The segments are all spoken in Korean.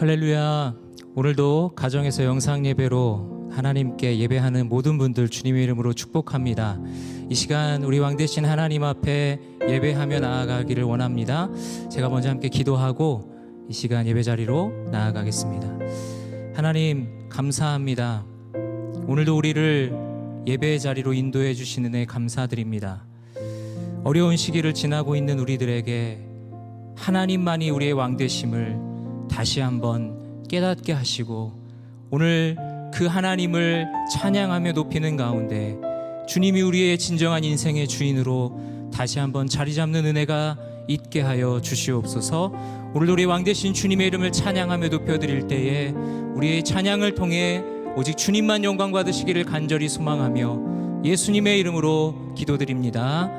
할렐루야. 오늘도 가정에서 영상 예배로 하나님께 예배하는 모든 분들 주님의 이름으로 축복합니다. 이 시간 우리 왕 되신 하나님 앞에 예배하며 나아가기를 원합니다. 제가 먼저 함께 기도하고 이 시간 예배 자리로 나아가겠습니다. 하나님 감사합니다. 오늘도 우리를 예배의 자리로 인도해 주신 은혜 감사드립니다. 어려운 시기를 지나고 있는 우리들에게 하나님만이 우리의 왕 되심을 다시 한번 깨닫게 하시고 오늘 그 하나님을 찬양하며 높이는 가운데 주님이 우리의 진정한 인생의 주인으로 다시 한번 자리 잡는 은혜가 있게 하여 주시옵소서. 오늘 우리 왕 되신 주님의 이름을 찬양하며 높여드릴 때에 우리의 찬양을 통해 오직 주님만 영광 받으시기를 간절히 소망하며 예수님의 이름으로 기도드립니다.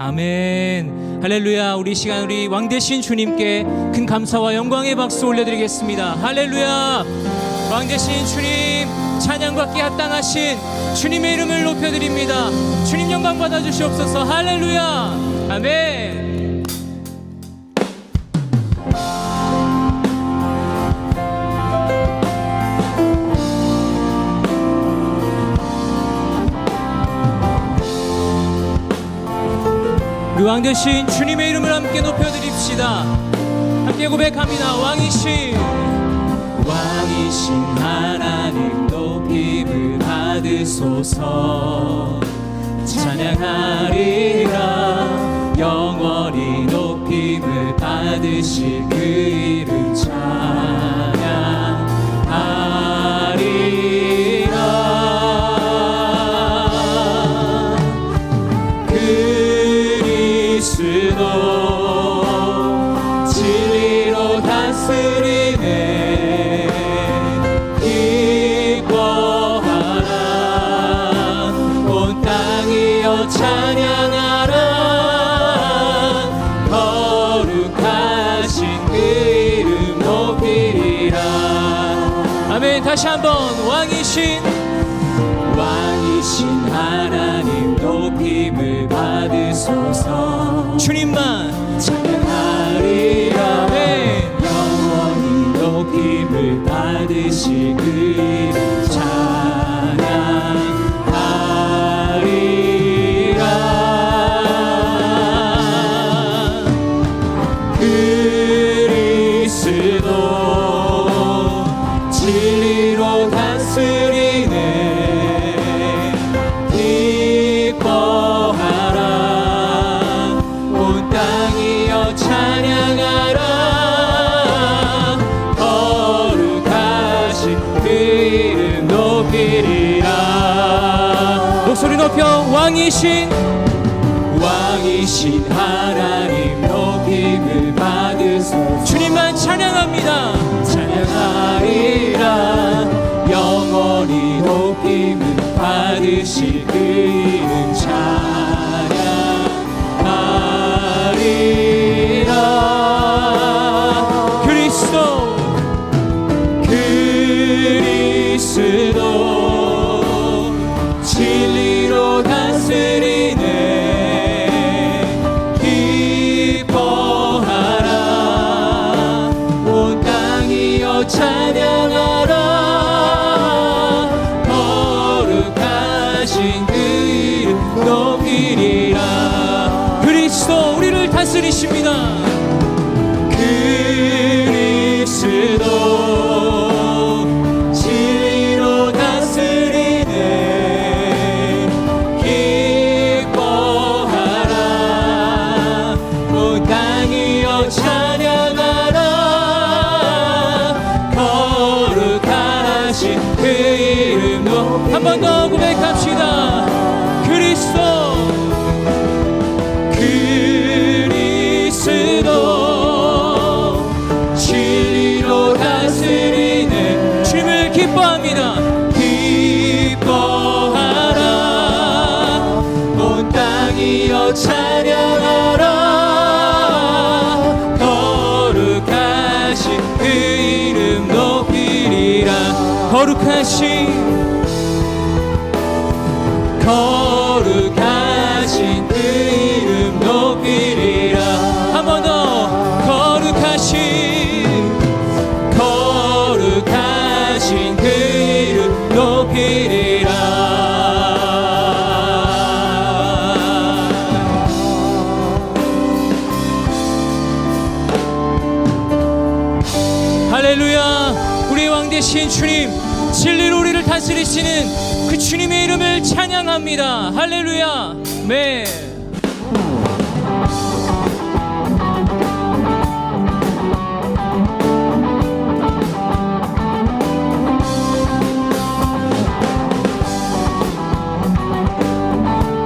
아멘. 할렐루야. 우리 시간 우리 왕 되신 주님께 큰 감사와 영광의 박수 올려드리겠습니다. 할렐루야. 왕 되신 주님 찬양받기 합당하신 주님의 이름을 높여드립니다. 주님 영광 받아주시옵소서. 할렐루야. 아멘. 우리 왕 되신 주님의 이름을 함께 높여드립시다. 함께 고백합니다. 왕이신 하나님 높임을 받으소서. 찬양하리라 영원히 높임을 받으실 그 이름 찬양하리라. 그리스도 진리로 다스리네. 기뻐하라 온 땅이여 찬양하라. 거룩하신 그 이름 높이리라. 아멘. 다시 한번 왕이신 하나님 높임을 받으소서. 주님만 찬양하리라. 아멘. 영원히 높임을 받으실 그 이름 찬양하리라. 그리스도 진리로 다스리네. 목소리 높여 왕이신 하나님 높임을 받으소서. 주님만 찬양합니다. 찬양하리라 영원히 높임을 받으실 그 이름 찬양하리라. 그리스도 진리로 다스리네. 기뻐하라 온 땅이여 찬양하라. 거룩하신 그 이름 높이리라. 그리스도 우리를 다스리십니다. 그리스도 한 번 더 고백합시다. 그리스도 진리로 다스리네. 주님을 기뻐합니다. 기뻐하라 온 땅이여 찬양하라. 거룩하신 그 이름 높이리라. 거룩하신 그 이름 높이리라. 한 번 더. 거룩하신 살아계신 주님, 진리로 우리를 다스리시는 그 주님의 이름을 찬양합니다. 할렐루야. 네.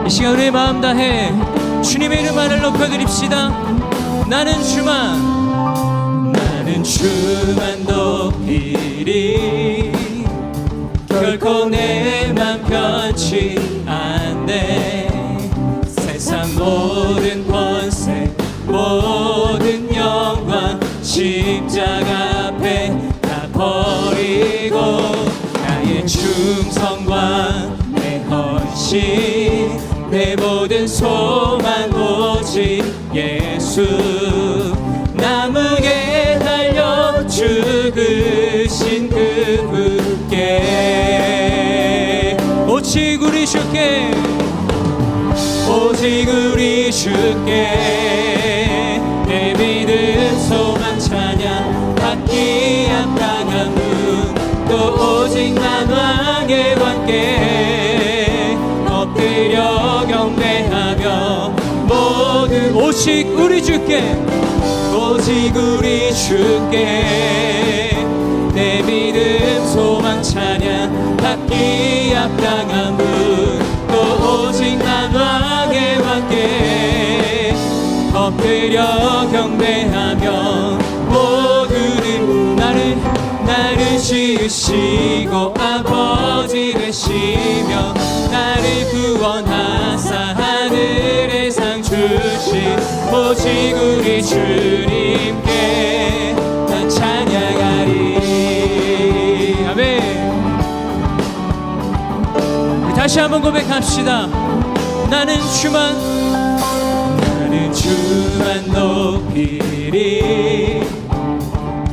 이 시간 우리의 마음 다해 주님의 이름만을 높여드립시다. 나는 주만 높이리. 결코 내 맘 변치 않네. 세상 모든 권세 모든 영광 십자가 앞에 다 버리고 나의 충성과 내 헌신 내 모든 소망 오직 예수. 나무에 달려 죽으신 그분께 오직 우리 주께 오직 우리 주께 내 믿음 소망 찬양 받기 합당한 분 또 오직 만왕의 왕께 엎드려 경배하며 모든 오직 우리 주께 오직 우리 주께 내 믿음 소망 찬양 받기 합당한 분 또 오직 만왕의 왕께 엎드려 경배하며 모두는 나를 지으시고 아버지 되시며 나를 구원하사 하늘의 상 주신 오직 우리 주님께 난 찬양하리. 아멘. 다시 한번 고백합시다. 나는 주만 높이리.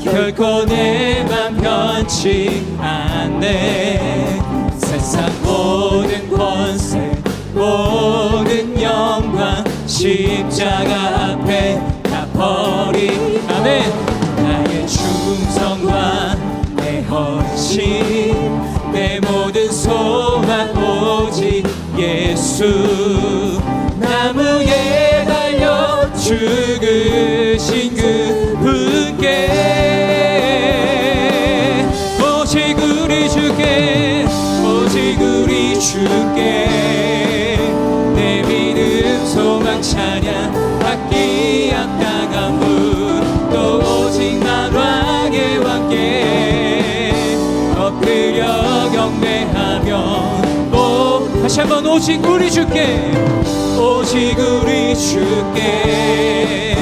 결코 내 맘 변치 않네. 세상 모든 권세 모든 영광 십자가 앞에 다 버리. 아멘. 나의 충성과 내 헌신 내 모든 소망 오직 예수. 나무에 달려 죽으신 그분께 오직 우리 주께 오직 우리 주께 내 믿음 소망 찬양 받기 합당한 분 또 오직 만왕의 왕께 엎드려 경배하며 다시 한번 오직 우리 주께 오직 우리 주께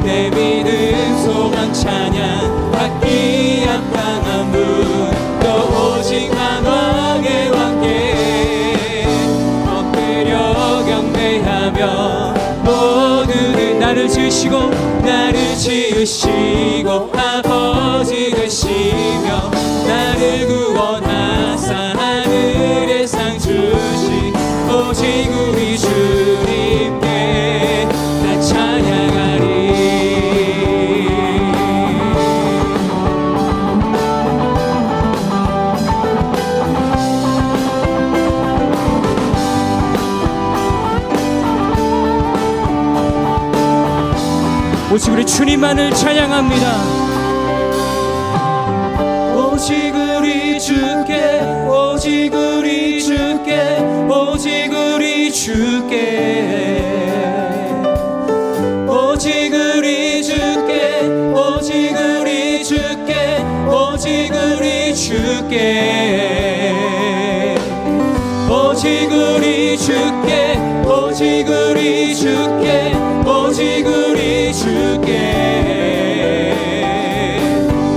내 믿음 소망 찬양 받기 합당한 분 또 오직 만왕의 왕께 엎드려 경배하며 모두는 나를 지으시고 아버지 되시며 나를 구원하사 하늘의 상 주신 오직 우리 주님께 나 찬양하리. 오직 우리 주님만을 찬양합니다. 오직 우리 주께 오직 우리 주께 오직 우리 주께 오직 우리 주께 오직 우리 주께 오직 우리 주께 오직 우리 주께 오직 우리 주께 오직 우리 주께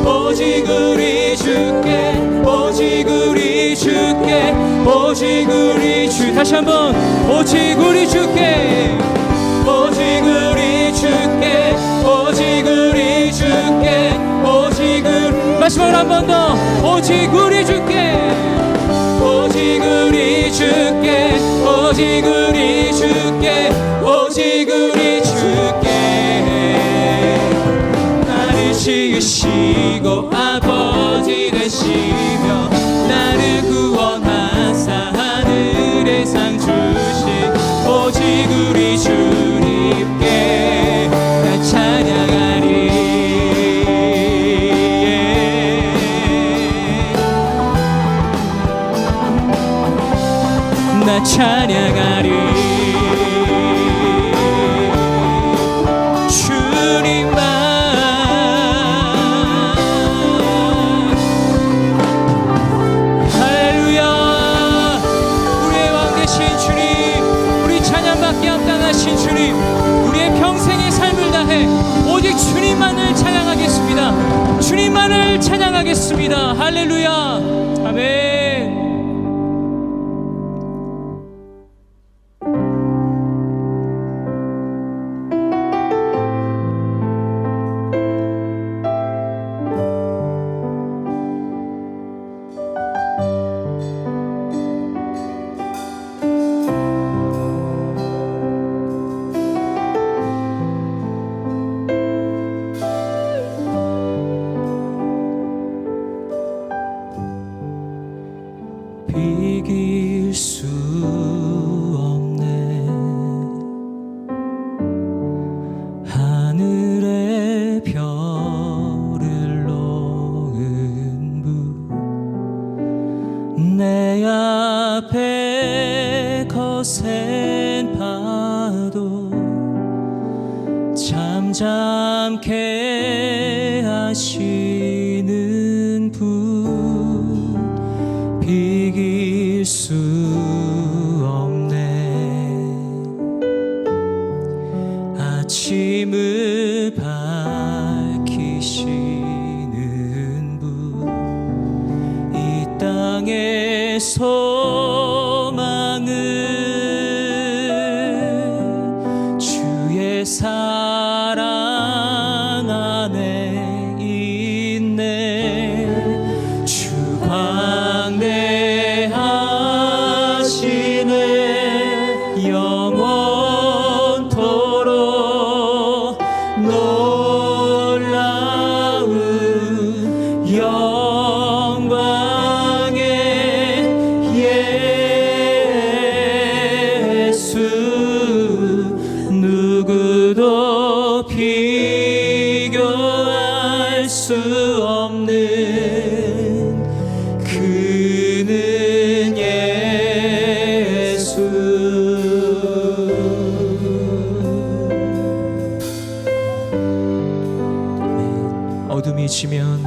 오직 우리 주께 오직 우리 주께 오직 우리 주 다시 한번 오직 우리 주께 오직 우리 주께 오직 우리 주께 오직 우리 마지막으로 한 번 더 오직 우리 주께 오직 우리 주께 오직 우리 주께 오직 우리 주께 나를 지으시고 아버지 되시 찬양하리. 주님만 할렐루야. 우리의 왕 되신 주님, 우리 찬양받기 합당하신 주님, 우리의 평생의 삶을 다해 오직 주님만을 찬양하겠습니다. 주님만을 찬양하겠습니다. 할렐루야. 아멘. 비길 수 없네. 하늘의 별을 놓은 분, 내 앞에 거센 파도 잠잠케 하시는 분, 비길 수 없네. 아침을 밝히시는 분, 이 땅의 소망은 주의 사랑 안에 있네. 주 광대하시네. 영원토록 놀라운 영광의 예수, 누구도 비교할 수 없는 그는 예수. 어둠이 지면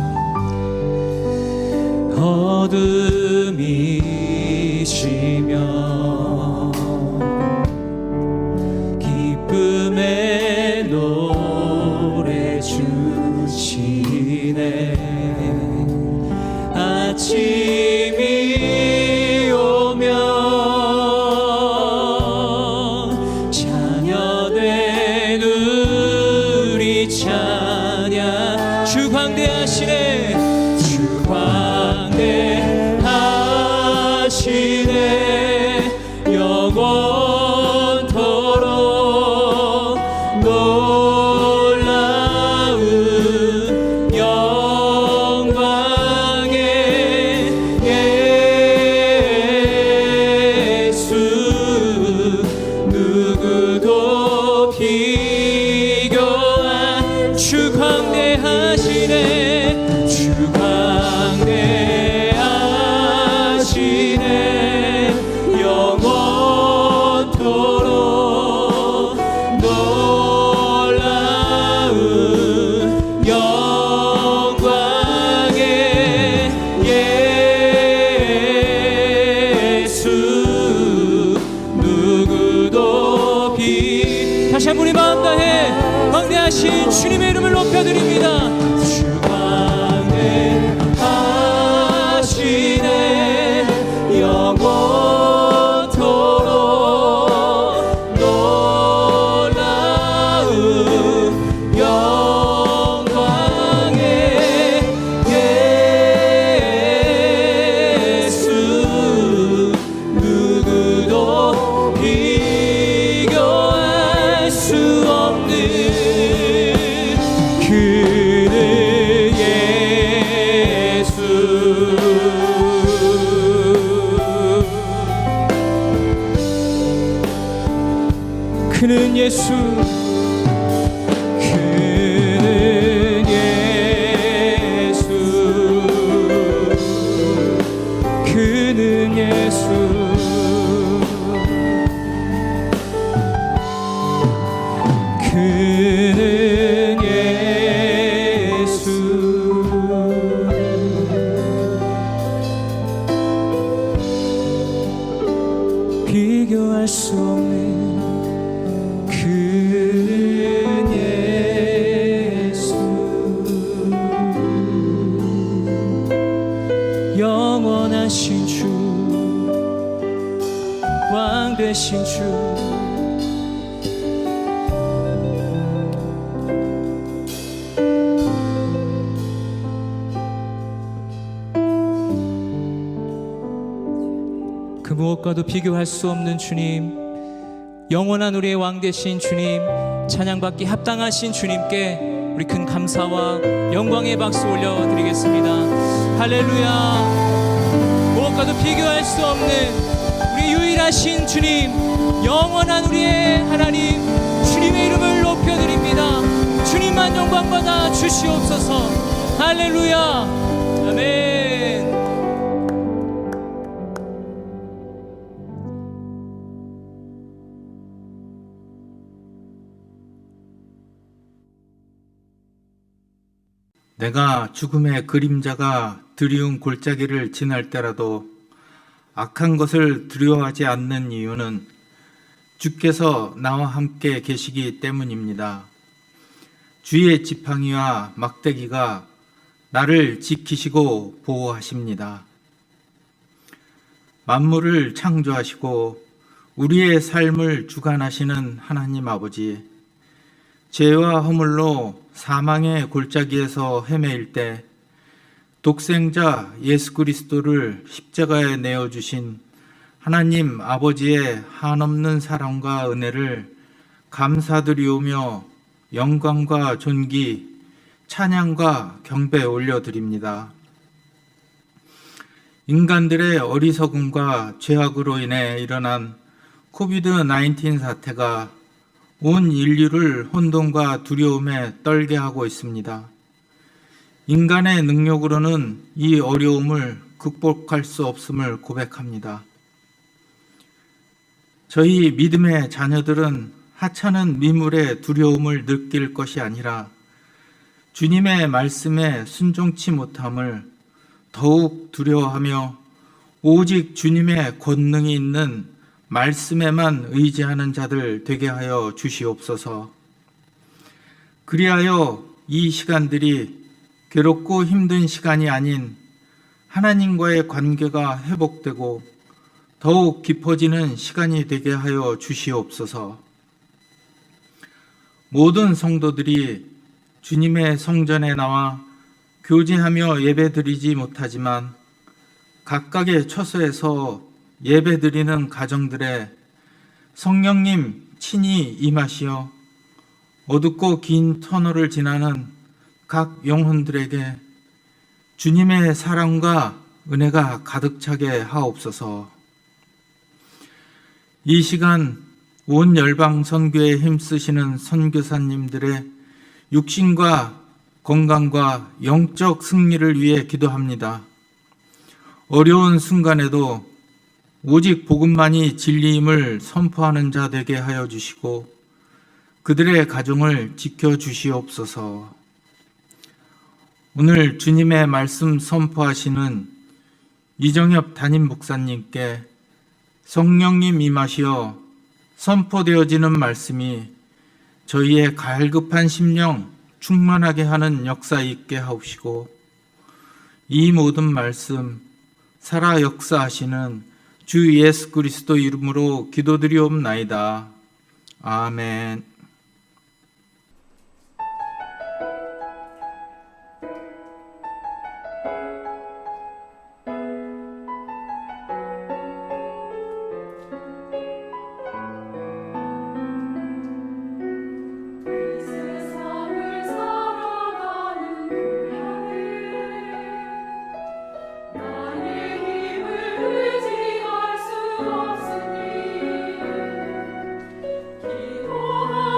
기쁨의 노래 주시네. 아침이 오면 자녀된 우리 찬양. 주 광대하시네. 주 광대하시네. 영원토록 놀라운 영광의 예수, 누구도 비교할. 주 광대하시네. 주 광대하시네. 영원토록 놀라운 영광의 예수, 누구도 다시 한 번 우리 마음 다해 광대하신 주님의 이름을 높여드립니다. 주 광대하시네. 영원토록 놀라운 영광의 예수, 누구도 비교할 수 없는 그는 예수. 그는 예수. 그는 예수. 그는 예수. 되신 주, 그 무엇과도 비교할 수 없는 주님, 영원한 우리의 왕 되신 주님, 찬양받기 합당하신 주님께 우리 큰 감사와 영광의 박수 올려드리겠습니다. 할렐루야. 무엇과도 비교할 수 없는 우리 유일하신 주님, 영원한 우리의 하나님, 주님의 이름을 높여드립니다. 주님만 영광받아 주시옵소서. 할렐루야. 아멘. 내가 죽음의 그림자가 드리운 골짜기를 지날 때라도 악한 것을 두려워하지 않는 이유는 주께서 나와 함께 계시기 때문입니다. 주의 지팡이와 막대기가 나를 지키시고 보호하십니다. 만물을 창조하시고 우리의 삶을 주관하시는 하나님 아버지, 죄와 허물로 사망의 골짜기에서 헤매일 때 독생자 예수 그리스도를 십자가에 내어주신 하나님 아버지의 한없는 사랑과 은혜를 감사드리오며 영광과 존귀, 찬양과 경배 올려드립니다. 인간들의 어리석음과 죄악으로 인해 일어난 코비드-19 사태가 온 인류를 혼돈과 두려움에 떨게 하고 있습니다. 인간의 능력으로는 이 어려움을 극복할 수 없음을 고백합니다. 저희 믿음의 자녀들은 하찮은 미물의 두려움을 느낄 것이 아니라 주님의 말씀에 순종치 못함을 더욱 두려워하며 오직 주님의 권능이 있는 말씀에만 의지하는 자들 되게 하여 주시옵소서. 그리하여 이 시간들이 괴롭고 힘든 시간이 아닌 하나님과의 관계가 회복되고 더욱 깊어지는 시간이 되게 하여 주시옵소서. 모든 성도들이 주님의 성전에 나와 교제하며 예배드리지 못하지만 각각의 처소에서 예배드리는 가정들에 성령님 친히 임하시어 어둡고 긴 터널을 지나는 각 영혼들에게 주님의 사랑과 은혜가 가득 차게 하옵소서. 이 시간 온 열방 선교에 힘쓰시는 선교사님들의 육신과 건강과 영적 승리를 위해 기도합니다. 어려운 순간에도 오직 복음만이 진리임을 선포하는 자 되게 하여 주시고 그들의 가정을 지켜주시옵소서. 오늘 주님의 말씀 선포하시는 이정엽 담임 목사님께 성령님 임하시어 선포되어지는 말씀이 저희의 갈급한 심령 충만하게 하는 역사 있게 하옵시고 이 모든 말씀 살아 역사하시는 주 예수 그리스도 이름으로 기도드리옵나이다. 아멘. 기도하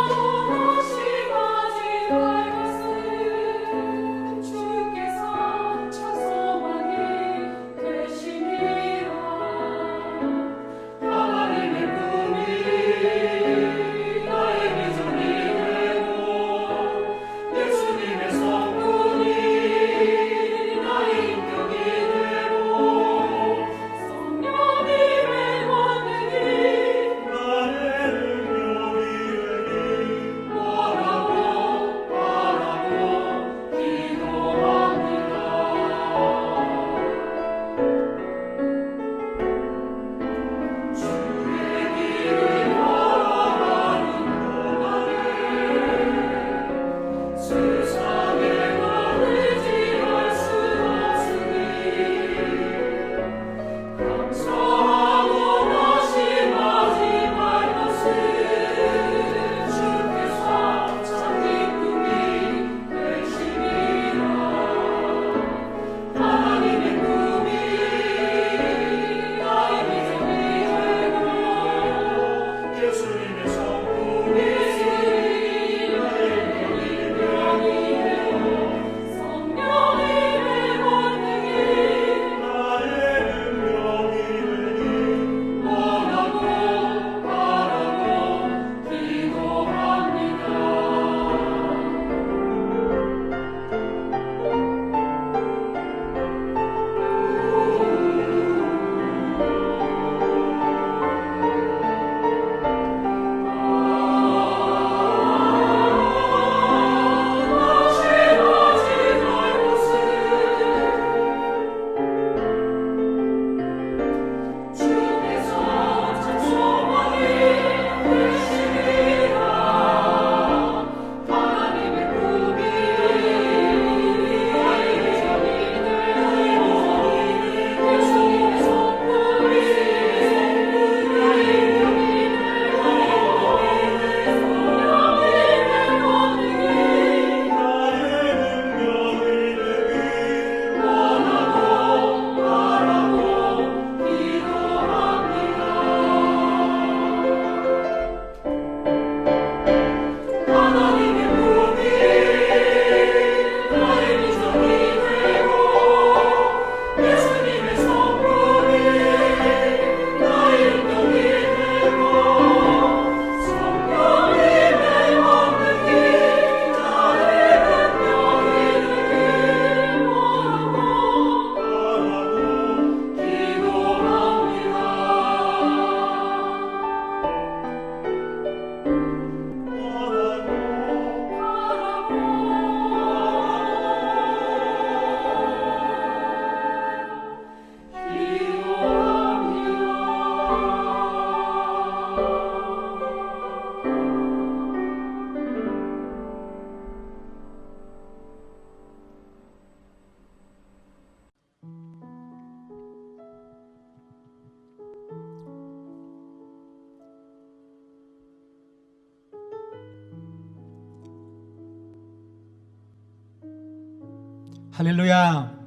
할렐루야.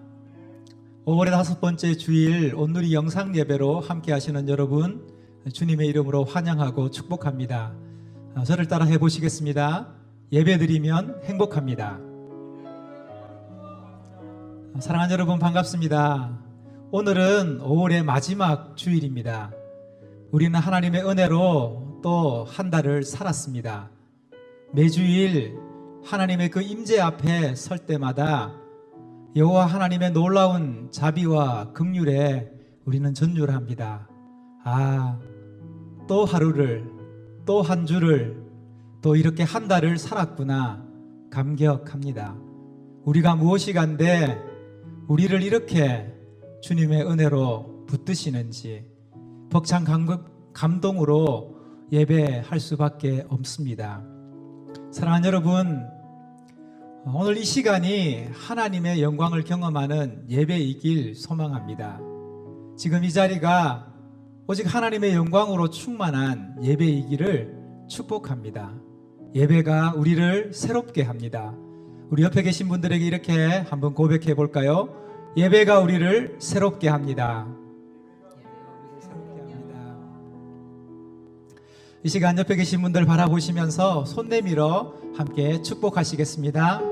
5월의 5번째 주일 온누리 영상 예배로 함께 하시는 여러분, 주님의 이름으로 환영하고 축복합니다. 저를 따라 해보시겠습니다. 예배드리면 행복합니다. 사랑하는 여러분, 반갑습니다. 오늘은 5월의 마지막 주일입니다. 우리는 하나님의 은혜로 또 한 달을 살았습니다. 매주일 하나님의 그 임재 앞에 설 때마다 여호와 하나님의 놀라운 자비와 긍휼에 우리는 전율합니다. 또 하루를, 또 한 주를, 또 이렇게 한 달을 살았구나 감격합니다. 우리가 무엇이 간데 우리를 이렇게 주님의 은혜로 붙드시는지 벅찬 감동으로 예배할 수밖에 없습니다. 사랑하는 여러분, 오늘 이 시간이 하나님의 영광을 경험하는 예배이길 소망합니다. 지금 이 자리가 오직 하나님의 영광으로 충만한 예배이기를 축복합니다. 예배가 우리를 새롭게 합니다. 우리 옆에 계신 분들에게 이렇게 한번 고백해 볼까요? 예배가 우리를 새롭게 합니다. 이 시간 옆에 계신 분들 바라보시면서 손 내밀어 함께 축복하시겠습니다.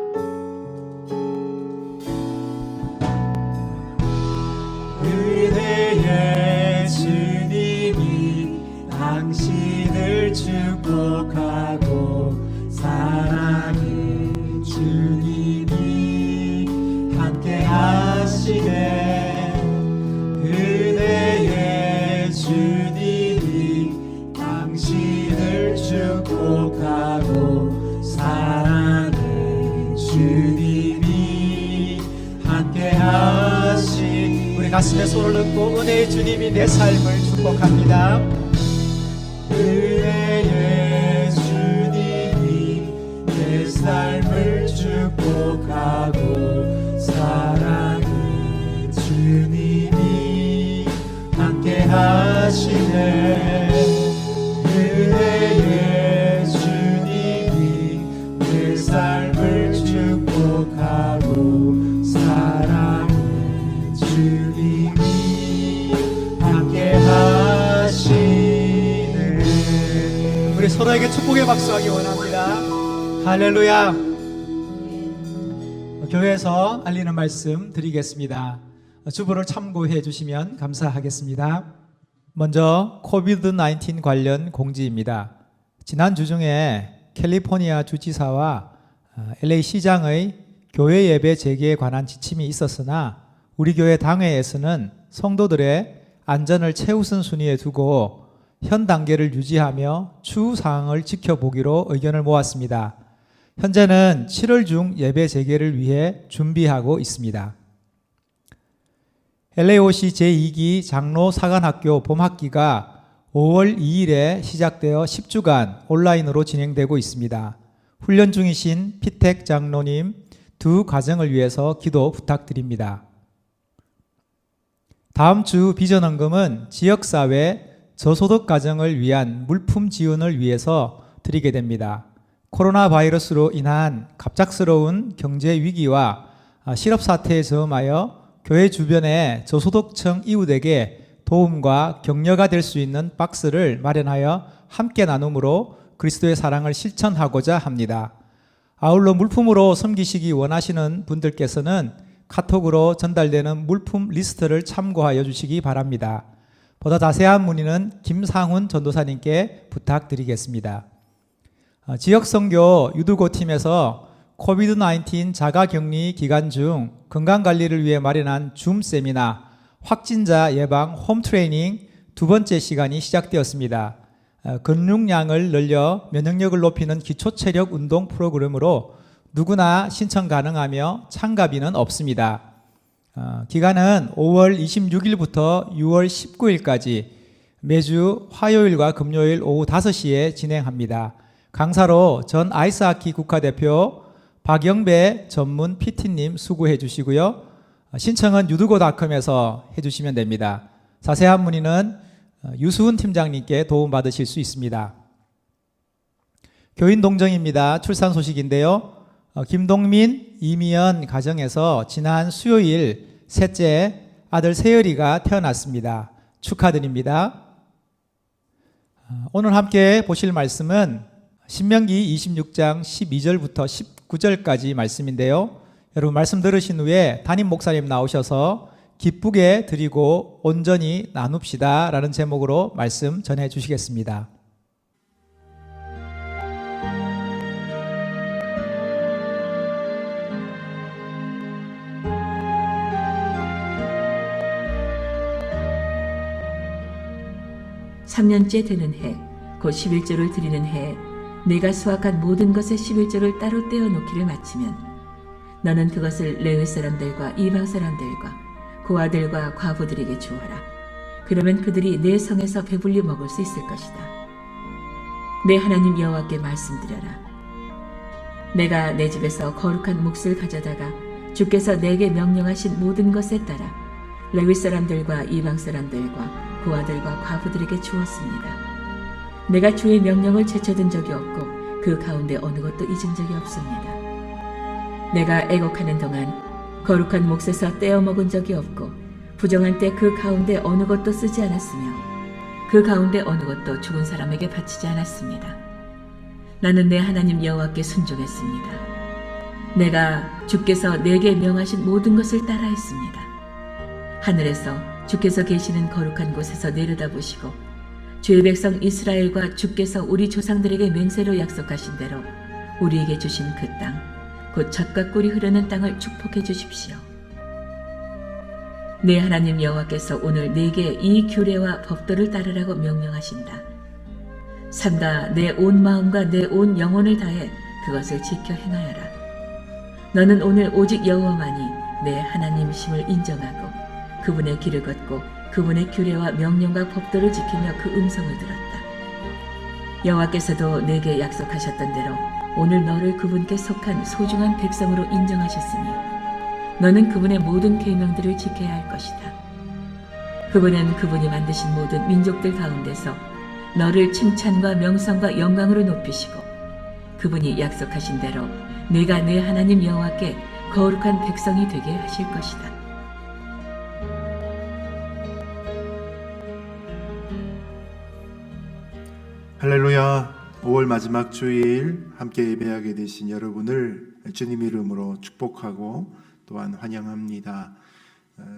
은혜의 주님이 당신을 축복하고 사랑의 주님이 함께 하시네. 은혜의 주님이 당신을 축복하고 사랑의 주님이 함께 하시. 우리 가슴에 손을 얹고 은혜의 주님이 내 삶을 축복합니다. 은혜의 주님이 내 삶을 축복하고 사랑의 주님이 함께 하시네. 은혜의 주님이 내 삶을 축복하고 사랑의 주님이 함께 하시네. 우리 서로에게 축복의 박수하기 원합니다. 할렐루야. 교회에서 알리는 말씀 드리겠습니다. 주보를 참고해 주시면 감사하겠습니다. 먼저 코비드-19 관련 공지입니다. 지난주 중에 캘리포니아 주지사와 LA 시장의 교회 예배 재개에 관한 지침이 있었으나 우리 교회 당회에서는 성도들의 안전을 최우선 순위에 두고 현 단계를 유지하며 추후 사항을 지켜보기로 의견을 모았습니다. 현재는 7월 중 예배 재개를 위해 준비하고 있습니다. LAOC 제2기 장로 사관학교 봄학기가 5월 2일에 시작되어 10주간 온라인으로 진행되고 있습니다. 훈련 중이신 피택 장로님 두 가정을 위해서 기도 부탁드립니다. 다음 주 비전헌금은 지역사회 저소득 가정을 위한 물품 지원을 위해서 드리게 됩니다. 코로나 바이러스로 인한 갑작스러운 경제 위기와 실업 사태에 저음하여 교회 주변의 저소득층 이웃에게 도움과 격려가 될 수 있는 박스를 마련하여 함께 나눔으로 그리스도의 사랑을 실천하고자 합니다. 아울러 물품으로 섬기시기 원하시는 분들께서는 카톡으로 전달되는 물품 리스트를 참고하여 주시기 바랍니다. 보다 자세한 문의는 김상훈 전도사님께 부탁드리겠습니다. 지역선교 유두고팀에서 코비드-19 자가격리 기간 중 건강관리를 위해 마련한 줌 세미나 확진자 예방 홈트레이닝 두 번째 시간이 시작되었습니다. 근육량을 늘려 면역력을 높이는 기초체력 운동 프로그램으로 누구나 신청 가능하며 참가비는 없습니다. 기간은 5월 26일부터 6월 19일까지 매주 화요일과 금요일 오후 5시에 진행합니다. 강사로 전 아이스하키 국가대표 박영배 전문 PT님 수고해 주시고요. 신청은 유두고닷컴에서 해주시면 됩니다. 자세한 문의는 유수훈 팀장님께 도움받으실 수 있습니다. 교인 동정입니다. 출산 소식인데요. 김동민, 이미연 가정에서 지난 수요일 셋째 아들 세열이가 태어났습니다. 축하드립니다. 오늘 함께 보실 말씀은 신명기 26장 12절부터 19절까지 말씀인데요. 여러분 말씀 들으신 후에 담임 목사님 나오셔서 기쁘게 드리고 온전히 나눕시다 라는 제목으로 말씀 전해 주시겠습니다. (3년째) 되는 해, 곧 11조를 드리는 해에 내가 수확한 모든 것의 11조를 따로 떼어놓기를 마치면 너는 그것을 레위 사람들과 이방 사람들과 고아들과 과부들에게 주어라. 그러면 그들이 내 성에서 배불리 먹을 수 있을 것이다. 내 하나님 여호와께 말씀드려라. 내가 내 집에서 거룩한 몫을 가져다가 주께서 내게 명령하신 모든 것에 따라 레위 사람들과 이방 사람들과 고아들과 과부들에게 주었습니다. 내가 주의 명령을 제쳐둔 적이 없고 그 가운데 어느 것도 잊은 적이 없습니다. 내가 애곡하는 동안 거룩한 몫에서 떼어 먹은 적이 없고 부정한 때 그 가운데 어느 것도 쓰지 않았으며 그 가운데 어느 것도 죽은 사람에게 바치지 않았습니다. 나는 내 하나님 여호와께 순종했습니다. 내가 주께서 내게 명하신 모든 것을 따라했습니다. 하늘에서 주께서 계시는 거룩한 곳에서 내려다보시고 주의 백성 이스라엘과 주께서 우리 조상들에게 맹세로 약속하신 대로 우리에게 주신 그 땅, 곧 젖과 꿀이 흐르는 땅을 축복해 주십시오. 내 하나님 여호와께서 오늘 내게 이 규례와 법도를 따르라고 명령하신다. 삼가 내 온 마음과 내 온 영혼을 다해 그것을 지켜 행하여라. 너는 오늘 오직 여호와만이 내 하나님이심을 인정하고 그분의 길을 걷고 그분의 규례와 명령과 법도를 지키며 그 음성을 들었다. 여호와께서도 내게 약속하셨던 대로 오늘 너를 그분께 속한 소중한 백성으로 인정하셨으니 너는 그분의 모든 계명들을 지켜야 할 것이다. 그분은 그분이 만드신 모든 민족들 가운데서 너를 칭찬과 명성과 영광으로 높이시고 그분이 약속하신 대로 내가 내 하나님 여호와께 거룩한 백성이 되게 하실 것이다. 할렐루야. 5월 마지막 주일 함께 예배하게 되신 여러분을 주님 이름으로 축복하고 또한 환영합니다.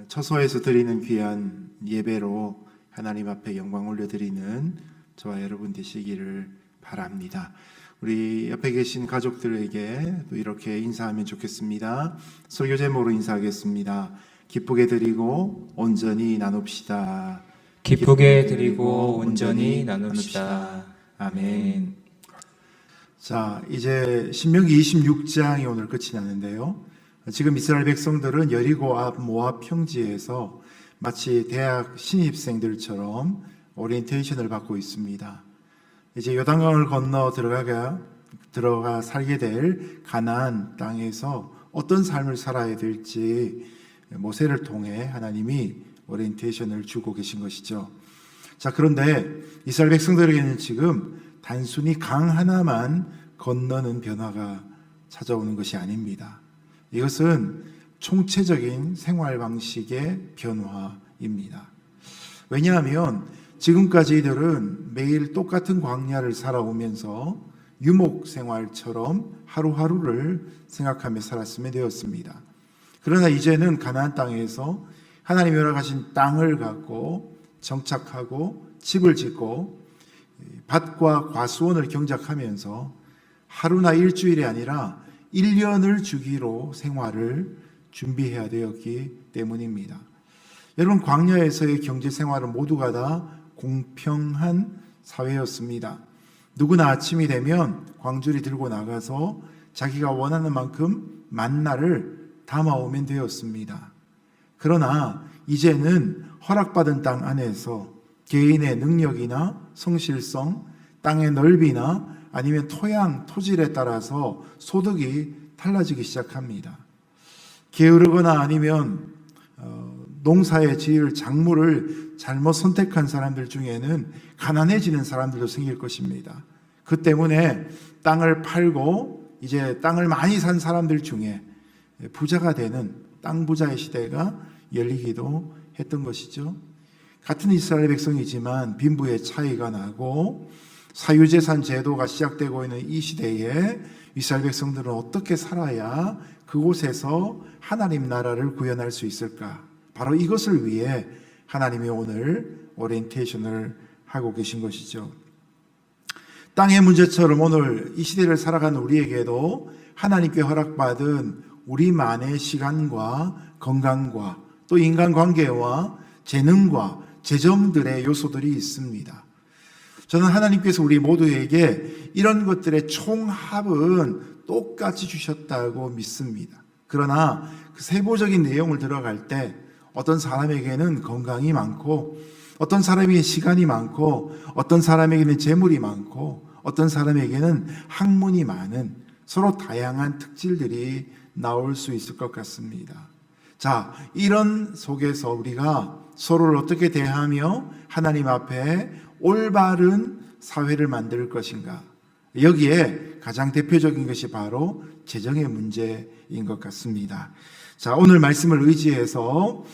처소에서 드리는 귀한 예배로 하나님 앞에 영광 올려드리는 저와 여러분 되시기를 바랍니다. 우리 옆에 계신 가족들에게 또 이렇게 인사하면 좋겠습니다. 설교 제목으로 인사하겠습니다. 기쁘게 드리고 온전히 나눕시다. 기쁘게 드리고 온전히 나눕시다. 아멘. 자, 이제 신명기 26장이 오늘 끝이 나는데요. 지금 이스라엘 백성들은 여리고 앞 모압 평지에서 마치 대학 신입생들처럼 오리엔테이션을 받고 있습니다. 이제 요단강을 건너 들어가 살게 될 가나안 땅에서 어떤 삶을 살아야 될지 모세를 통해 하나님이 오리엔테이션을 주고 계신 것이죠. 자, 그런데 이스라엘 백성들에게는 지금 단순히 강 하나만 건너는 변화가 찾아오는 것이 아닙니다. 이것은 총체적인 생활 방식의 변화입니다. 왜냐하면 지금까지 이들은 매일 똑같은 광야를 살아오면서 유목 생활처럼 하루하루를 생각하며 살았으면 되었습니다. 그러나 이제는 가나안 땅에서 하나님이 허락하신 땅을 갖고 정착하고 집을 짓고 밭과 과수원을 경작하면서 하루나 일주일이 아니라 1년을 주기로 생활을 준비해야 되었기 때문입니다. 여러분, 광야에서의 경제 생활은 모두가 다 공평한 사회였습니다. 누구나 아침이 되면 광주리 들고 나가서 자기가 원하는 만큼 만나를 담아오면 되었습니다. 그러나 이제는 허락받은 땅 안에서 개인의 능력이나 성실성, 땅의 넓이나 아니면 토양, 토질에 따라서 소득이 달라지기 시작합니다. 게으르거나 아니면 농사에 지을 작물을 잘못 선택한 사람들 중에는 가난해지는 사람들도 생길 것입니다. 그 때문에 땅을 팔고 이제 땅을 많이 산 사람들 중에 부자가 되는 땅 부자의 시대가 열리기도 했던 것이죠. 같은 이스라엘 백성이지만 빈부의 차이가 나고 사유재산 제도가 시작되고 있는 이 시대에 이스라엘 백성들은 어떻게 살아야 그곳에서 하나님 나라를 구현할 수 있을까? 바로 이것을 위해 하나님이 오늘 오리엔테이션을 하고 계신 것이죠. 땅의 문제처럼 오늘 이 시대를 살아가는 우리에게도 하나님께 허락받은 우리만의 시간과 건강과 또 인간관계와 재능과 재정들의 요소들이 있습니다. 저는 하나님께서 우리 모두에게 이런 것들의 총합은 똑같이 주셨다고 믿습니다. 그러나 그 세부적인 내용을 들어갈 때 어떤 사람에게는 건강이 많고 어떤 사람에게는 시간이 많고 어떤 사람에게는 재물이 많고 어떤 사람에게는 학문이 많은 서로 다양한 특질들이 나올 수 있을 것 같습니다. 자, 이런 속에서 우리가 서로를 어떻게 대하며 하나님 앞에 올바른 사회를 만들 것인가? 여기에 가장 대표적인 것이 바로 재정의 문제인 것 같습니다. 자, 오늘 말씀을 의지해서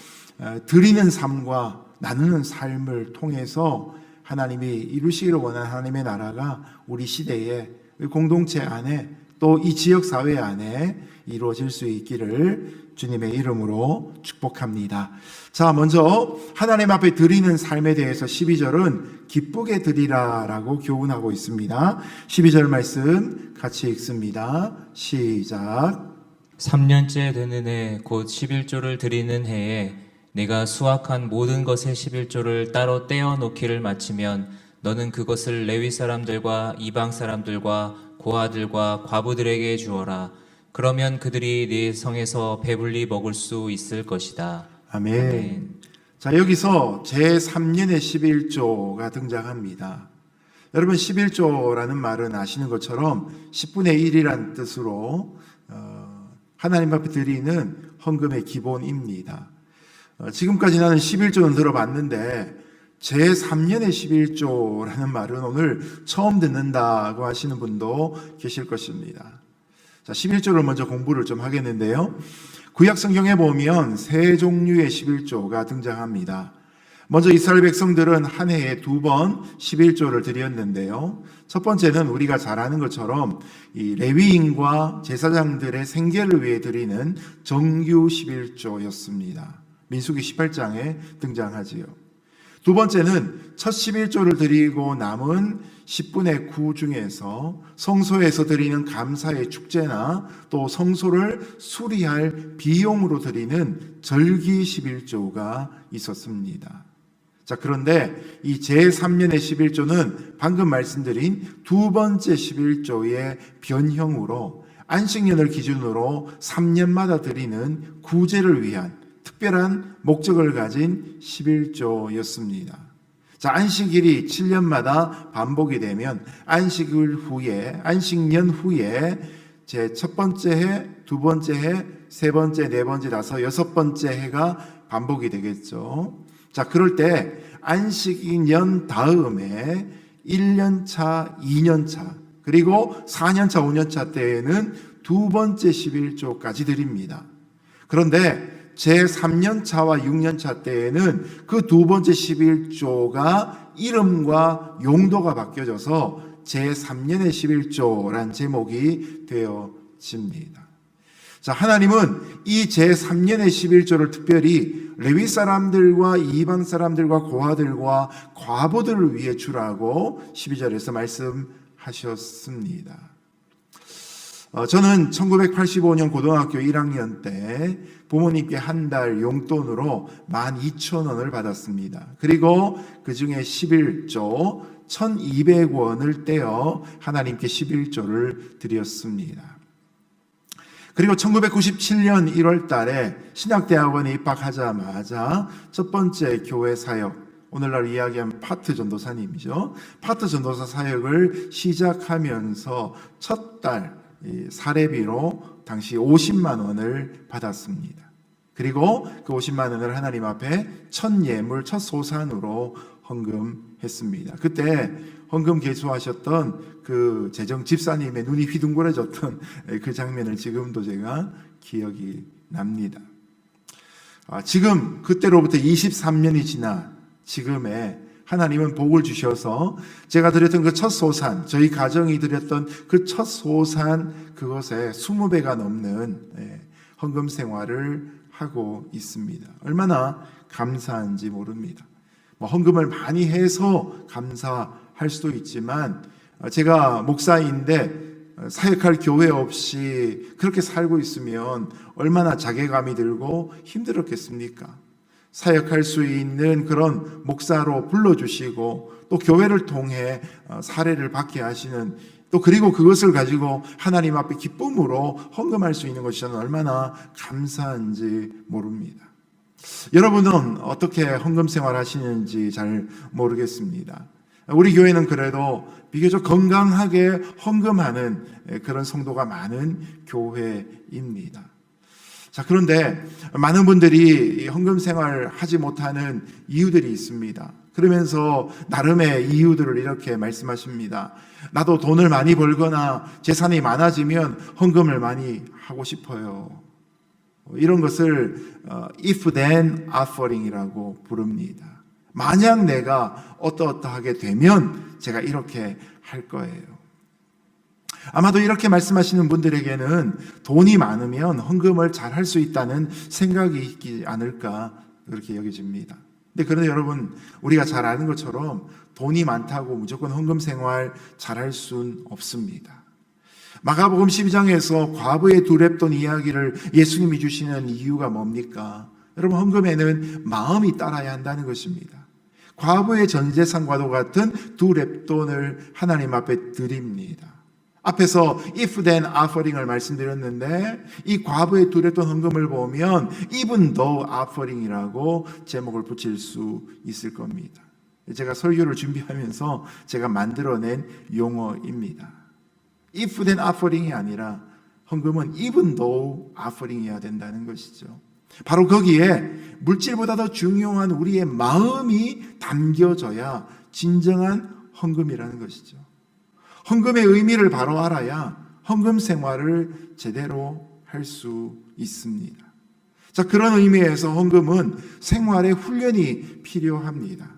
드리는 삶과 나누는 삶을 통해서 하나님이 이루시기를 원하는 하나님의 나라가 우리 시대에 공동체 안에 또 이 지역 사회 안에 이루어질 수 있기를 주님의 이름으로 축복합니다. 자, 먼저 하나님 앞에 드리는 삶에 대해서 12절은 기쁘게 드리라라고 교훈하고 있습니다. 12절 말씀 같이 읽습니다. 시작. 3년째 되는 해 곧 11조를 드리는 해에 내가 수확한 모든 것의 11조를 따로 떼어 놓기를 마치면 너는 그것을 레위 사람들과 이방 사람들과 고아들과 과부들에게 주어라. 그러면 그들이 네 성에서 배불리 먹을 수 있을 것이다. 아멘. 자, 여기서 제3년의 11조가 등장합니다. 여러분, 11조라는 말은 아시는 것처럼 10분의 1이란 뜻으로 하나님 앞에 드리는 헌금의 기본입니다. 지금까지 나는 11조는 들어봤는데 제3년의 11조라는 말은 오늘 처음 듣는다고 하시는 분도 계실 것입니다. 자, 11조를 먼저 공부를 좀 하겠는데요. 구약 성경에 보면 세 종류의 11조가 등장합니다. 먼저 이스라엘 백성들은 한 해에 2번 11조를 드렸는데요. 첫 번째는 우리가 잘 아는 것처럼 이 레위인과 제사장들의 생계를 위해 드리는 정규 11조였습니다. 민수기 18장에 등장하지요. 두 번째는 첫 11조를 드리고 남은 10분의 9 중에서 성소에서 드리는 감사의 축제나 또 성소를 수리할 비용으로 드리는 절기 11조가 있었습니다. 자, 그런데 이 제3년의 11조는 방금 말씀드린 두 번째 11조의 변형으로 안식년을 기준으로 3년마다 드리는 구제를 위한 특별한 목적을 가진 11조였습니다. 자, 안식일이 7년마다 반복이 되면 안식년 후에 제 첫 번째 해, 두 번째 해, 세 번째, 네 번째, 다섯, 여섯 번째 해가 반복이 되겠죠. 자, 그럴 때 안식년 다음에 1년차, 2년차, 그리고 4년차, 5년차 때에는 두 번째 11조까지 드립니다. 그런데 제3년차와 6년차 때에는 그 두 번째 11조가 이름과 용도가 바뀌어져서 제3년의 11조란 제목이 되어집니다. 자, 하나님은 이 제3년의 11조를 특별히 레위 사람들과 이방 사람들과 고아들과 과부들을 위해 주라고 12절에서 말씀하셨습니다. 저는 1985년 고등학교 1학년 때 부모님께 한 달 용돈으로 12,000원을 받았습니다. 그리고 그 중에 11조 1,200원을 떼어 하나님께 11조를 드렸습니다. 그리고 1997년 1월 달에 신학대학원에 입학하자마자 첫 번째 교회 사역, 오늘날 이야기하면 파트 전도사님이죠. 파트 전도사 사역을 시작하면서 첫 달 사례비로 당시 50만 원을 받았습니다. 그리고 그 50만 원을 하나님 앞에 첫 예물, 첫 소산으로 헌금 했습니다. 그때 헌금 개수하셨던 그 재정 집사님의 눈이 휘둥그레졌던 그 장면을 지금도 제가 기억이 납니다. 지금 그때로부터 23년이 지나 지금의 하나님은 복을 주셔서 제가 드렸던 그 첫 소산, 저희 가정이 드렸던 그 첫 소산 그것에 20배가 넘는 헌금 생활을 하고 있습니다. 얼마나 감사한지 모릅니다. 헌금을 많이 해서 감사할 수도 있지만 제가 목사인데 사역할 교회 없이 그렇게 살고 있으면 얼마나 자괴감이 들고 힘들었겠습니까? 사역할 수 있는 그런 목사로 불러주시고 또 교회를 통해 사례를 받게 하시는 또 그리고 그것을 가지고 하나님 앞에 기쁨으로 헌금할 수 있는 것이 저는 얼마나 감사한지 모릅니다. 여러분은 어떻게 헌금 생활 하시는지 잘 모르겠습니다. 우리 교회는 그래도 비교적 건강하게 헌금하는 그런 성도가 많은 교회입니다. 자, 그런데 많은 분들이 헌금 생활 하지 못하는 이유들이 있습니다. 그러면서 나름의 이유들을 이렇게 말씀하십니다. 나도 돈을 많이 벌거나 재산이 많아지면 헌금을 많이 하고 싶어요. 이런 것을 if then offering이라고 부릅니다. 만약 내가 어떠하게 되면 제가 이렇게 할 거예요. 아마도 이렇게 말씀하시는 분들에게는 돈이 많으면 헌금을 잘 할 수 있다는 생각이 있지 않을까 그렇게 여겨집니다. 그런데 여러분, 우리가 잘 아는 것처럼 돈이 많다고 무조건 헌금 생활 잘할 수는 없습니다. 마가복음 12장에서 과부의 두 렙돈 이야기를 예수님이 주시는 이유가 뭡니까? 여러분, 헌금에는 마음이 따라야 한다는 것입니다. 과부의 전 재산과도 같은 두 렙돈을 하나님 앞에 드립니다. 앞에서 if then offering을 말씀드렸는데 이 과부의 두 렙돈 헌금을 보면 even though offering이라고 제목을 붙일 수 있을 겁니다. 제가 설교를 준비하면서 제가 만들어낸 용어입니다. if then offering이 아니라 헌금은 even though offering이어야 된다는 것이죠. 바로 거기에 물질보다 더 중요한 우리의 마음이 담겨져야 진정한 헌금이라는 것이죠. 헌금의 의미를 바로 알아야 헌금 생활을 제대로 할 수 있습니다. 자, 그런 의미에서 헌금은 생활의 훈련이 필요합니다.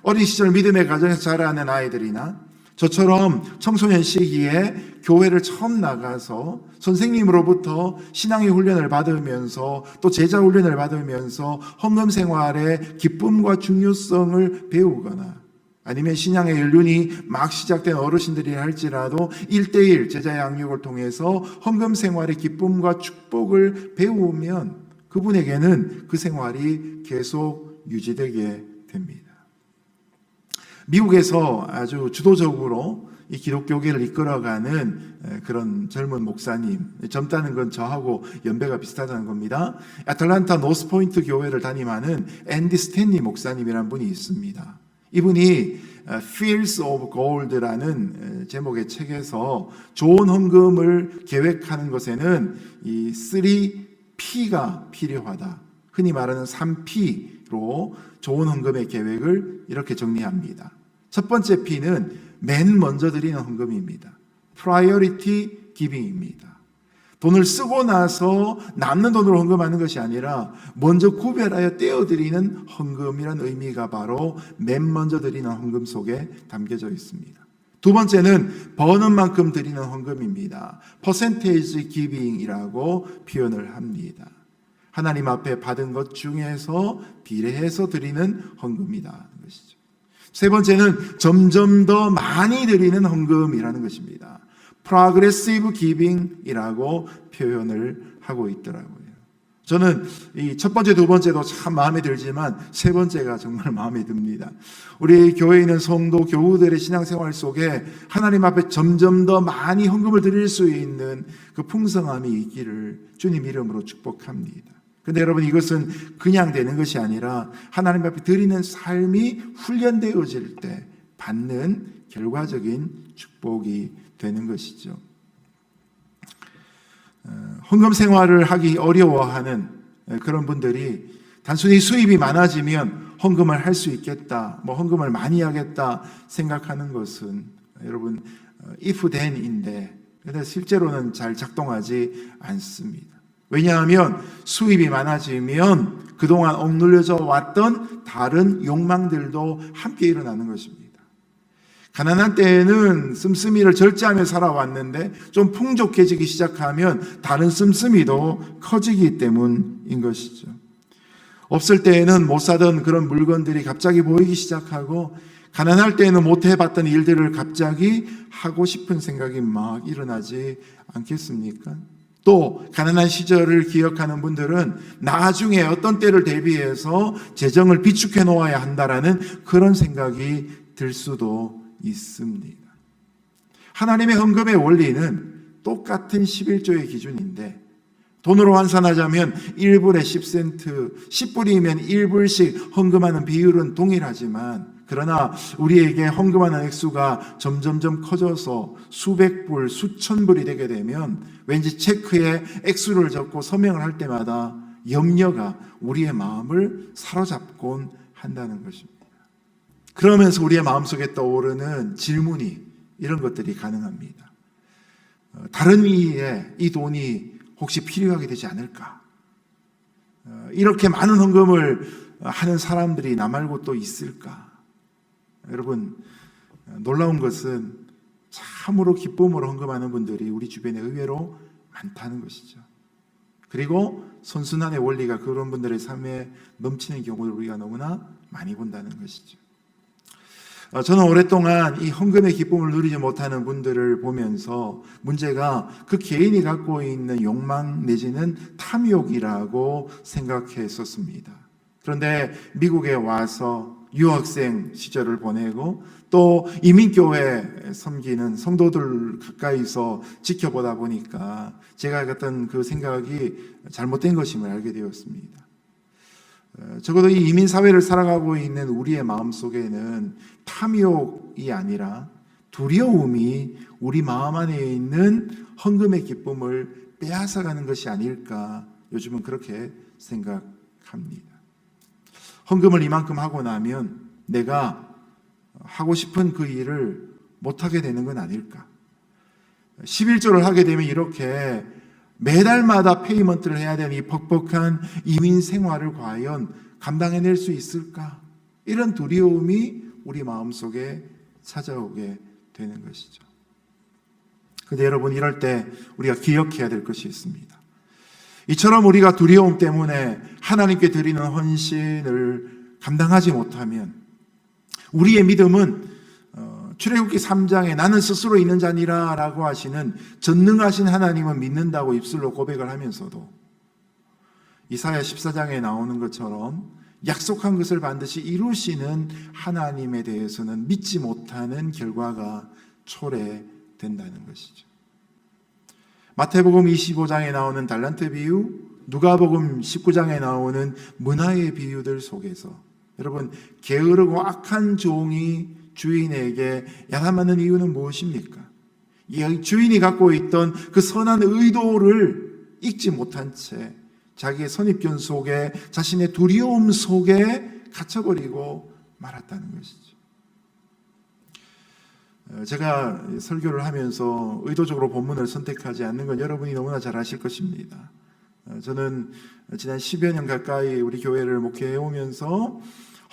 어린 시절 믿음의 가정에서 자라는 아이들이나 저처럼 청소년 시기에 교회를 처음 나가서 선생님으로부터 신앙의 훈련을 받으면서 또 제자 훈련을 받으면서 헌금 생활의 기쁨과 중요성을 배우거나 아니면 신앙의 연륜이 막 시작된 어르신들이 할지라도 1:1 제자 양육을 통해서 헌금 생활의 기쁨과 축복을 배우면 그분에게는 그 생활이 계속 유지되게 됩니다. 미국에서 아주 주도적으로 이 기독교계를 이끌어가는 그런 젊은 목사님, 젊다는 건 저하고 연배가 비슷하다는 겁니다. 애틀란타 노스포인트 교회를 담임하는 앤디 스탠리 목사님이라는 분이 있습니다. 이분이 Fields of Gold라는 제목의 책에서 좋은 헌금을 계획하는 것에는 이 3P가 필요하다. 흔히 말하는 3P로 좋은 헌금의 계획을 이렇게 정리합니다. 첫 번째 P는 맨 먼저 드리는 헌금입니다. Priority Giving입니다. 돈을 쓰고 나서 남는 돈으로 헌금하는 것이 아니라 먼저 구별하여 떼어드리는 헌금이라는 의미가 바로 맨 먼저 드리는 헌금 속에 담겨져 있습니다. 두 번째는 버는 만큼 드리는 헌금입니다. Percentage Giving이라고 표현을 합니다. 하나님 앞에 받은 것 중에서 비례해서 드리는 헌금이다 것이죠. 세 번째는 점점 더 많이 드리는 헌금이라는 것입니다. Progressive Giving이라고 표현을 하고 있더라고요. 저는 이 첫 번째, 두 번째도 참 마음에 들지만 세 번째가 정말 마음에 듭니다. 우리 교회에 있는 성도, 교우들의 신앙생활 속에 하나님 앞에 점점 더 많이 헌금을 드릴 수 있는 그 풍성함이 있기를 주님 이름으로 축복합니다. 근데 여러분, 이것은 그냥 되는 것이 아니라 하나님 앞에 드리는 삶이 훈련되어질 때 받는 결과적인 축복이 되는 것이죠. 헌금 생활을 하기 어려워하는 그런 분들이 단순히 수입이 많아지면 헌금을 할 수 있겠다, 헌금을 많이 하겠다 생각하는 것은 여러분 if then인데, 근데 실제로는 잘 작동하지 않습니다. 왜냐하면 수입이 많아지면 그동안 억눌려져 왔던 다른 욕망들도 함께 일어나는 것입니다. 가난한 때에는 씀씀이를 절제하며 살아왔는데 좀 풍족해지기 시작하면 다른 씀씀이도 커지기 때문인 것이죠. 없을 때에는 못 사던 그런 물건들이 갑자기 보이기 시작하고, 가난할 때에는 못 해봤던 일들을 갑자기 하고 싶은 생각이 막 일어나지 않겠습니까? 또 가난한 시절을 기억하는 분들은 나중에 어떤 때를 대비해서 재정을 비축해 놓아야 한다라는 그런 생각이 들 수도 있습니다. 하나님의 헌금의 원리는 똑같은 11조의 기준인데, 돈으로 환산하자면 1불에 10센트, 10불이면 1불씩 헌금하는 비율은 동일하지만, 그러나 우리에게 헌금하는 액수가 점점점 커져서 수백 불, 수천 불이 되게 되면 왠지 체크에 액수를 적고 서명을 할 때마다 염려가 우리의 마음을 사로잡곤 한다는 것입니다. 그러면서 우리의 마음속에 떠오르는 질문이 이런 것들이 가능합니다. 다른 이에 이 돈이 혹시 필요하게 되지 않을까? 이렇게 많은 헌금을 하는 사람들이 나 말고 또 있을까? 여러분, 놀라운 것은 참으로 기쁨으로 헌금하는 분들이 우리 주변에 의외로 많다는 것이죠. 그리고 선순환의 원리가 그런 분들의 삶에 넘치는 경우를 우리가 너무나 많이 본다는 것이죠. 저는 오랫동안 이 헌금의 기쁨을 누리지 못하는 분들을 보면서 문제가 그 개인이 갖고 있는 욕망 내지는 탐욕이라고 생각했었습니다. 그런데 미국에 와서 유학생 시절을 보내고 또 이민교회 섬기는 성도들 가까이서 지켜보다 보니까 제가 갖던 그 생각이 잘못된 것임을 알게 되었습니다. 적어도 이 이민사회를 살아가고 있는 우리의 마음속에는 탐욕이 아니라 두려움이 우리 마음 안에 있는 헌금의 기쁨을 빼앗아가는 것이 아닐까, 요즘은 그렇게 생각합니다. 헌금을 이만큼 하고 나면 내가 하고 싶은 그 일을 못하게 되는 건 아닐까. 11조를 하게 되면 이렇게 매달마다 페이먼트를 해야 되는 이 벅벅한 이민 생활을 과연 감당해낼 수 있을까? 이런 두려움이 우리 마음속에 찾아오게 되는 것이죠. 그런데 여러분, 이럴 때 우리가 기억해야 될 것이 있습니다. 이처럼 우리가 두려움 때문에 하나님께 드리는 헌신을 감당하지 못하면 우리의 믿음은 출애굽기 3장에 나는 스스로 있는 자니라 라고 하시는 전능하신 하나님은 믿는다고 입술로 고백을 하면서도 이사야 14장에 나오는 것처럼 약속한 것을 반드시 이루시는 하나님에 대해서는 믿지 못하는 결과가 초래된다는 것이죠. 마태복음 25장에 나오는 달란트 비유, 누가복음 19장에 나오는 문화의 비유들 속에서 여러분, 게으르고 악한 종이 주인에게 야단맞는 이유는 무엇입니까? 이 주인이 갖고 있던 그 선한 의도를 잊지 못한 채 자기의 선입견 속에, 자신의 두려움 속에 갇혀버리고 말았다는 것이죠. 제가 설교를 하면서 의도적으로 본문을 선택하지 않는 건 여러분이 너무나 잘 아실 것입니다. 저는 지난 10여 년 가까이 우리 교회를 목회해 오면서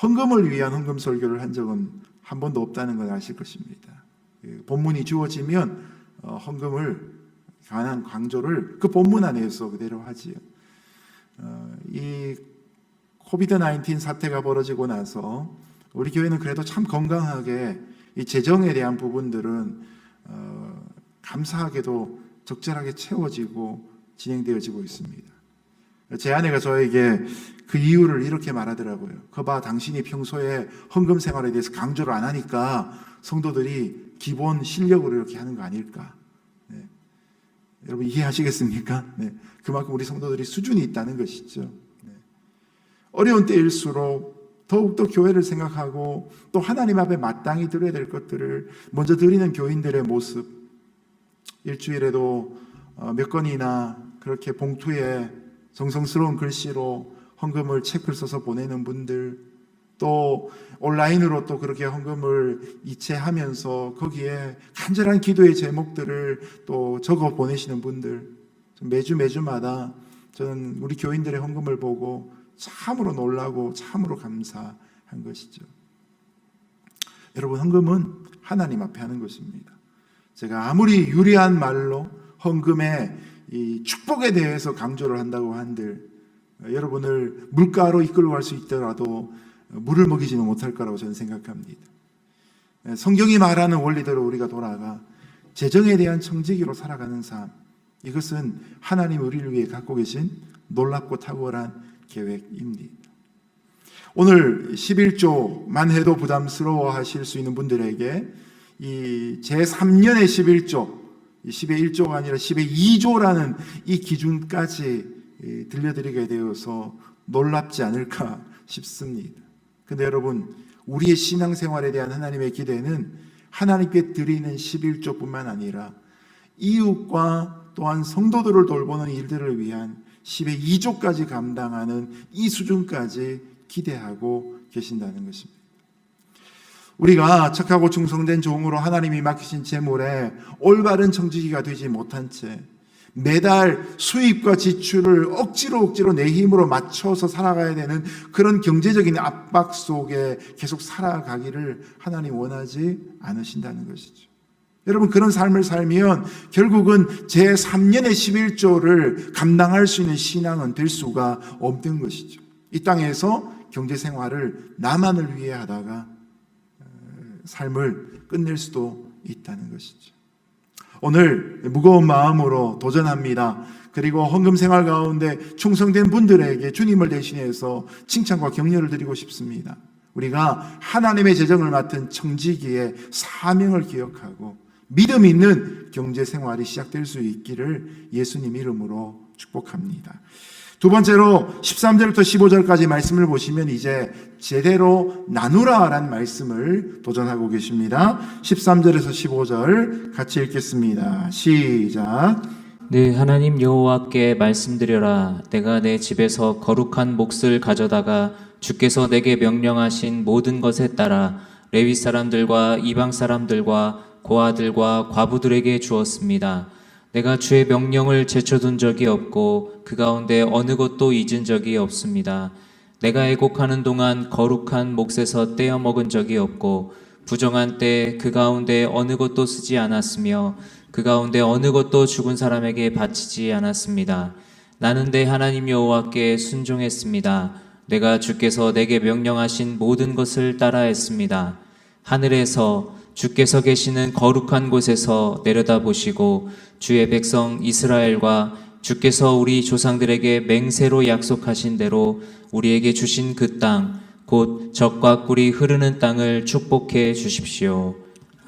헌금을 위한 헌금 설교를 한 적은 한 번도 없다는 걸 아실 것입니다. 본문이 주어지면 헌금을 관한 강조를 그 본문 안에서 그대로 하지요. 이 코비드-19 사태가 벌어지고 나서 우리 교회는 그래도 참 건강하게 이 재정에 대한 부분들은 감사하게도 적절하게 채워지고 진행되어지고 있습니다. 제 아내가 저에게 그 이유를 이렇게 말하더라고요. 거봐, 당신이 평소에 헌금 생활에 대해서 강조를 안 하니까 성도들이 기본 실력으로 이렇게 하는 거 아닐까. 네. 여러분 이해하시겠습니까? 네. 그만큼 우리 성도들이 수준이 있다는 것이죠. 네. 어려운 때일수록 더욱더 교회를 생각하고 또 하나님 앞에 마땅히 드려야 될 것들을 먼저 드리는 교인들의 모습, 일주일에도 몇 건이나 그렇게 봉투에 정성스러운 글씨로 헌금을 체크를 써서 보내는 분들, 또 온라인으로 또 그렇게 헌금을 이체하면서 거기에 간절한 기도의 제목들을 또 적어 보내시는 분들, 매주마다 저는 우리 교인들의 헌금을 보고 참으로 놀라고 참으로 감사한 것이죠. 여러분, 헌금은 하나님 앞에 하는 것입니다. 제가 아무리 유리한 말로 헌금의 이 축복에 대해서 강조를 한다고 한들 여러분을 물가로 이끌고 갈 수 있더라도 물을 먹이지는 못할 거라고 저는 생각합니다. 성경이 말하는 원리대로 우리가 돌아가 재정에 대한 청지기로 살아가는 삶, 이것은 하나님 우리를 위해 갖고 계신 놀랍고 탁월한 계획입니다. 오늘 11조만 해도 부담스러워 하실 수 있는 분들에게 이 제3년의 11조, 10의 1조가 아니라 10의 2조라는 이 기준까지 들려드리게 되어서 놀랍지 않을까 싶습니다. 근데 여러분, 우리의 신앙생활에 대한 하나님의 기대는 하나님께 드리는 11조뿐만 아니라 이웃과 또한 성도들을 돌보는 일들을 위한 10의 2조까지 감당하는 이 수준까지 기대하고 계신다는 것입니다. 우리가 착하고 충성된 종으로 하나님이 맡기신 재물에 올바른 청지기가 되지 못한 채 매달 수입과 지출을 억지로 내 힘으로 맞춰서 살아가야 되는 그런 경제적인 압박 속에 계속 살아가기를 하나님 원하지 않으신다는 것이죠. 여러분, 그런 삶을 살면 결국은 제3년의 11조를 감당할 수 있는 신앙은 될 수가 없는 것이죠. 이 땅에서 경제생활을 나만을 위해 하다가 삶을 끝낼 수도 있다는 것이죠. 오늘 무거운 마음으로 도전합니다. 그리고 헌금 생활 가운데 충성된 분들에게 주님을 대신해서 칭찬과 격려를 드리고 싶습니다. 우리가 하나님의 재정을 맡은 청지기의 사명을 기억하고 믿음 있는 경제 생활이 시작될 수 있기를 예수님 이름으로 축복합니다. 두 번째로 13절부터 15절까지 말씀을 보시면 이제 제대로 나누라라는 말씀을 도전하고 계십니다. 13절에서 15절 같이 읽겠습니다. 시작. 네, 하나님 여호와께 말씀드려라. 내가 내 집에서 거룩한 몫을 가져다가 주께서 내게 명령하신 모든 것에 따라 레위 사람들과 이방 사람들과 고아들과 과부들에게 주었습니다. 내가 주의 명령을 제쳐둔 적이 없고 그 가운데 어느 것도 잊은 적이 없습니다. 내가 애곡하는 동안 거룩한 몫에서 떼어 먹은 적이 없고 부정한 때 그 가운데 어느 것도 쓰지 않았으며 그 가운데 어느 것도 죽은 사람에게 바치지 않았습니다. 나는 내 하나님 여호와께 순종했습니다. 내가 주께서 내게 명령하신 모든 것을 따라했습니다. 하늘에서 주께서 계시는 거룩한 곳에서 내려다보시고 주의 백성 이스라엘과 주께서 우리 조상들에게 맹세로 약속하신 대로 우리에게 주신 그 땅, 곧 젖과 꿀이 흐르는 땅을 축복해 주십시오.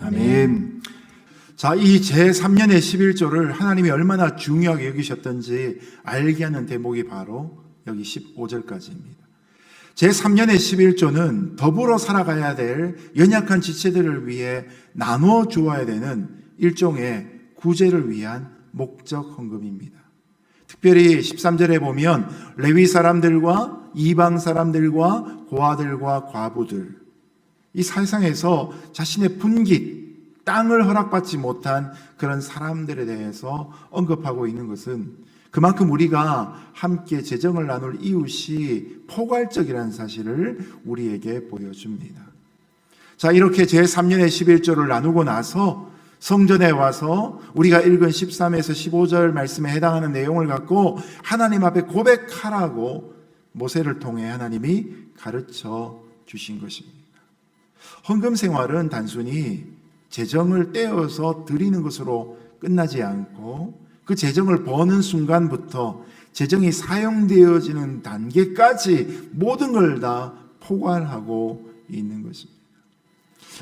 아멘. 자, 이 제3년의 11조를 하나님이 얼마나 중요하게 여기셨던지 알게 하는 대목이 바로 여기 15절까지입니다. 제3년의 11조는 더불어 살아가야 될 연약한 지체들을 위해 나누어 주어야 되는 일종의 구제를 위한 목적 헌금입니다. 특별히 13절에 보면 레위 사람들과 이방 사람들과 고아들과 과부들, 이 세상에서 자신의 분깃, 땅을 허락받지 못한 그런 사람들에 대해서 언급하고 있는 것은 그만큼 우리가 함께 재정을 나눌 이웃이 포괄적이라는 사실을 우리에게 보여줍니다. 자, 이렇게 제3년의 11조를 나누고 나서 성전에 와서 우리가 읽은 13에서 15절 말씀에 해당하는 내용을 갖고 하나님 앞에 고백하라고 모세를 통해 하나님이 가르쳐 주신 것입니다. 헌금 생활은 단순히 재정을 떼어서 드리는 것으로 끝나지 않고 그 재정을 버는 순간부터 재정이 사용되어지는 단계까지 모든 걸 다 포괄하고 있는 것입니다.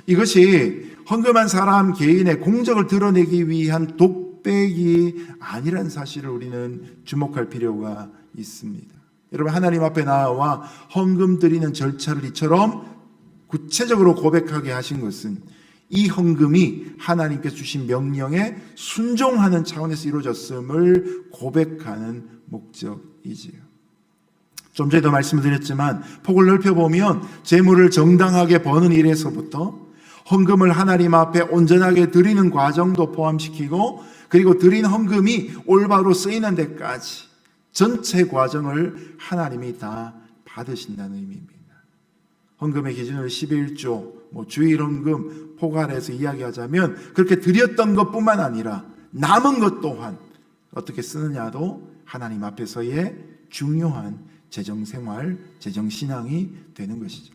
이것이 헌금한 사람 개인의 공적을 드러내기 위한 독백이 아니라는 사실을 우리는 주목할 필요가 있습니다. 여러분, 하나님 앞에 나와 헌금 드리는 절차를 이처럼 구체적으로 고백하게 하신 것은 이 헌금이 하나님께서 주신 명령에 순종하는 차원에서 이루어졌음을 고백하는 목적이지요. 좀 전에도 말씀드렸지만 폭을 넓혀보면 재물을 정당하게 버는 일에서부터 헌금을 하나님 앞에 온전하게 드리는 과정도 포함시키고, 그리고 드린 헌금이 올바로 쓰이는 데까지 전체 과정을 하나님이 다 받으신다는 의미입니다. 헌금의 기준을 11조, 주일 헌금, 포괄해서 이야기하자면 그렇게 드렸던 것뿐만 아니라 남은 것 또한 어떻게 쓰느냐도 하나님 앞에서의 중요한 재정생활, 재정신앙이 되는 것이죠.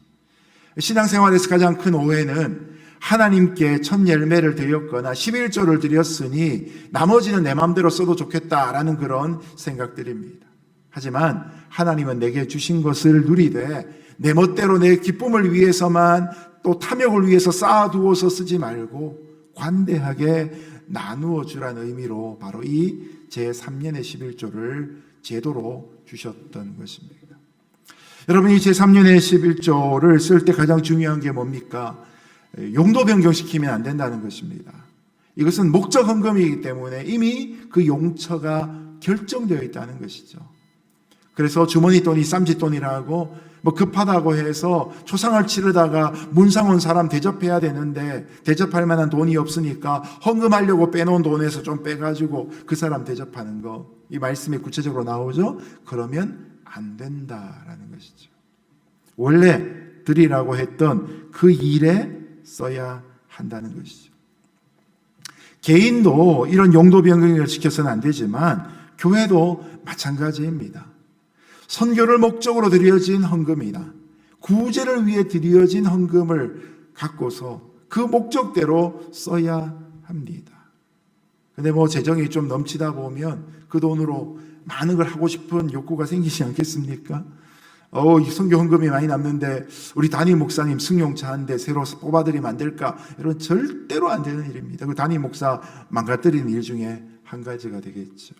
신앙생활에서 가장 큰 오해는 하나님께 첫 열매를 드렸거나 11조를 드렸으니 나머지는 내 마음대로 써도 좋겠다라는 그런 생각들입니다. 하지만 하나님은 내게 주신 것을 누리되 내 멋대로 내 기쁨을 위해서만 또 탐욕을 위해서 쌓아두어서 쓰지 말고 관대하게 나누어 주라는 의미로 바로 이 제3년의 11조를 제도로 주셨던 것입니다. 여러분, 이 제3년의 11조를 쓸 때 가장 중요한 게 뭡니까? 용도 변경시키면 안 된다는 것입니다. 이것은 목적 헌금이기 때문에 이미 그 용처가 결정되어 있다는 것이죠. 그래서 주머니 돈이 쌈짓돈이라고 급하다고 해서 초상을 치르다가 문상 온 사람 대접해야 되는데 대접할 만한 돈이 없으니까 헌금하려고 빼놓은 돈에서 좀 빼가지고 그 사람 대접하는 거, 이 말씀이 구체적으로 나오죠. 그러면 안 된다라는 것이죠. 원래 드리라고 했던 그 일에 써야 한다는 것이죠. 개인도 이런 용도 변경을 시켜서는 안 되지만 교회도 마찬가지입니다. 선교를 목적으로 드려진 헌금이다, 구제를 위해 드려진 헌금을 갖고서 그 목적대로 써야 합니다. 근데 재정이 좀 넘치다 보면 그 돈으로 많은 걸 하고 싶은 욕구가 생기지 않겠습니까? 선교 헌금이 많이 남는데 우리 담임 목사님 승용차 한 대 새로 뽑아드리면 안 될까? 이런 절대로 안 되는 일입니다. 그 담임 목사 망가뜨리는 일 중에 한 가지가 되겠죠.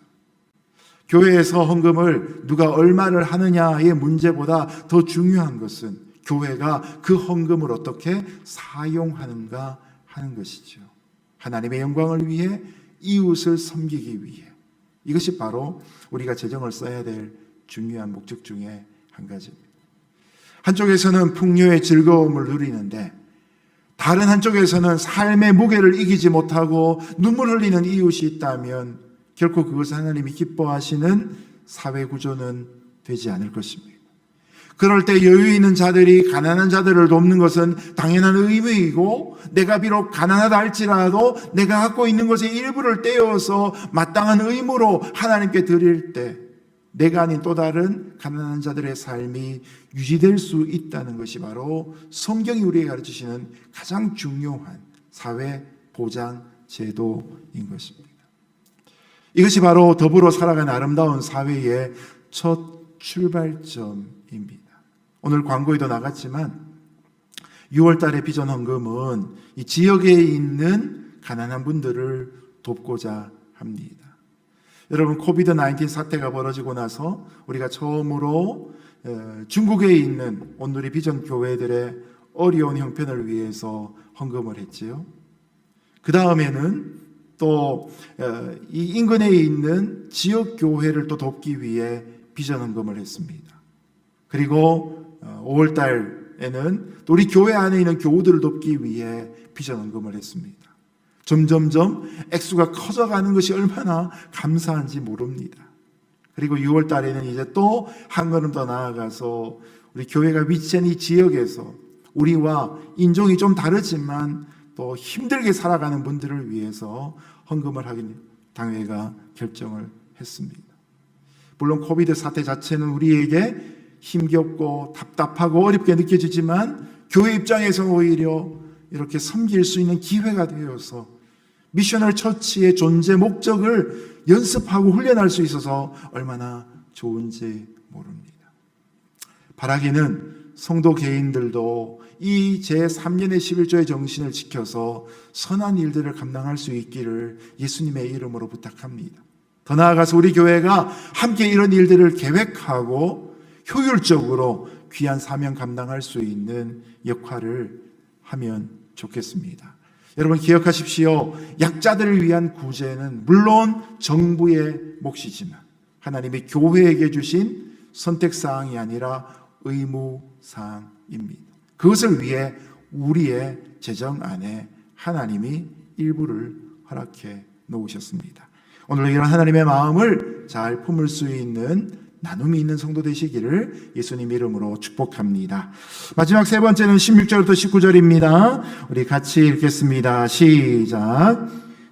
교회에서 헌금을 누가 얼마를 하느냐의 문제보다 더 중요한 것은 교회가 그 헌금을 어떻게 사용하는가 하는 것이죠. 하나님의 영광을 위해, 이웃을 섬기기 위해. 이것이 바로 우리가 재정을 써야 될 중요한 목적 중에 한 가지입니다. 한쪽에서는 풍요의 즐거움을 누리는데 다른 한쪽에서는 삶의 무게를 이기지 못하고 눈물 흘리는 이웃이 있다면 결코 그것을 하나님이 기뻐하시는 사회 구조는 되지 않을 것입니다. 그럴 때 여유 있는 자들이 가난한 자들을 돕는 것은 당연한 의무이고, 내가 비록 가난하다 할지라도 내가 갖고 있는 것의 일부를 떼어서 마땅한 의무로 하나님께 드릴 때 내가 아닌 또 다른 가난한 자들의 삶이 유지될 수 있다는 것이 바로 성경이 우리에게 가르치시는 가장 중요한 사회 보장 제도인 것입니다. 이것이 바로 더불어 살아가는 아름다운 사회의 첫 출발점입니다. 오늘 광고에도 나갔지만 6월 달에 비전 헌금은 이 지역에 있는 가난한 분들을 돕고자 합니다. 여러분, 코비드-19 사태가 벌어지고 나서 우리가 처음으로 중국에 있는 온누리 비전 교회들의 어려운 형편을 위해서 헌금을 했지요. 그 다음에는 또 이 인근에 있는 지역 교회를 또 돕기 위해 비전 헌금을 했습니다. 그리고 5월 달에는 또 우리 교회 안에 있는 교우들을 돕기 위해 비전 헌금을 했습니다. 점점점 액수가 커져가는 것이 얼마나 감사한지 모릅니다. 그리고 6월 달에는 이제 또 한 걸음 더 나아가서 우리 교회가 위치한 이 지역에서 우리와 인종이 좀 다르지만 또 힘들게 살아가는 분들을 위해서 헌금을 하기 당회가 결정을 했습니다. 물론 코비드 사태 자체는 우리에게 힘겹고 답답하고 어렵게 느껴지지만 교회 입장에서 오히려 이렇게 섬길 수 있는 기회가 되어서 미셔널 처치의 존재 목적을 연습하고 훈련할 수 있어서 얼마나 좋은지 모릅니다. 바라기는 성도 개인들도 이 제3년의 11조의 정신을 지켜서 선한 일들을 감당할 수 있기를 예수님의 이름으로 부탁합니다. 더 나아가서 우리 교회가 함께 이런 일들을 계획하고 효율적으로 귀한 사명 감당할 수 있는 역할을 하면 좋겠습니다. 여러분, 기억하십시오. 약자들을 위한 구제는 물론 정부의 몫이지만 하나님이 교회에게 주신 선택사항이 아니라 의무사항입니다. 그것을 위해 우리의 재정 안에 하나님이 일부를 허락해 놓으셨습니다. 오늘 이런 하나님의 마음을 잘 품을 수 있는 나눔이 있는 성도 되시기를 예수님 이름으로 축복합니다. 마지막 세 번째는 16절부터 19절입니다. 우리 같이 읽겠습니다. 시작.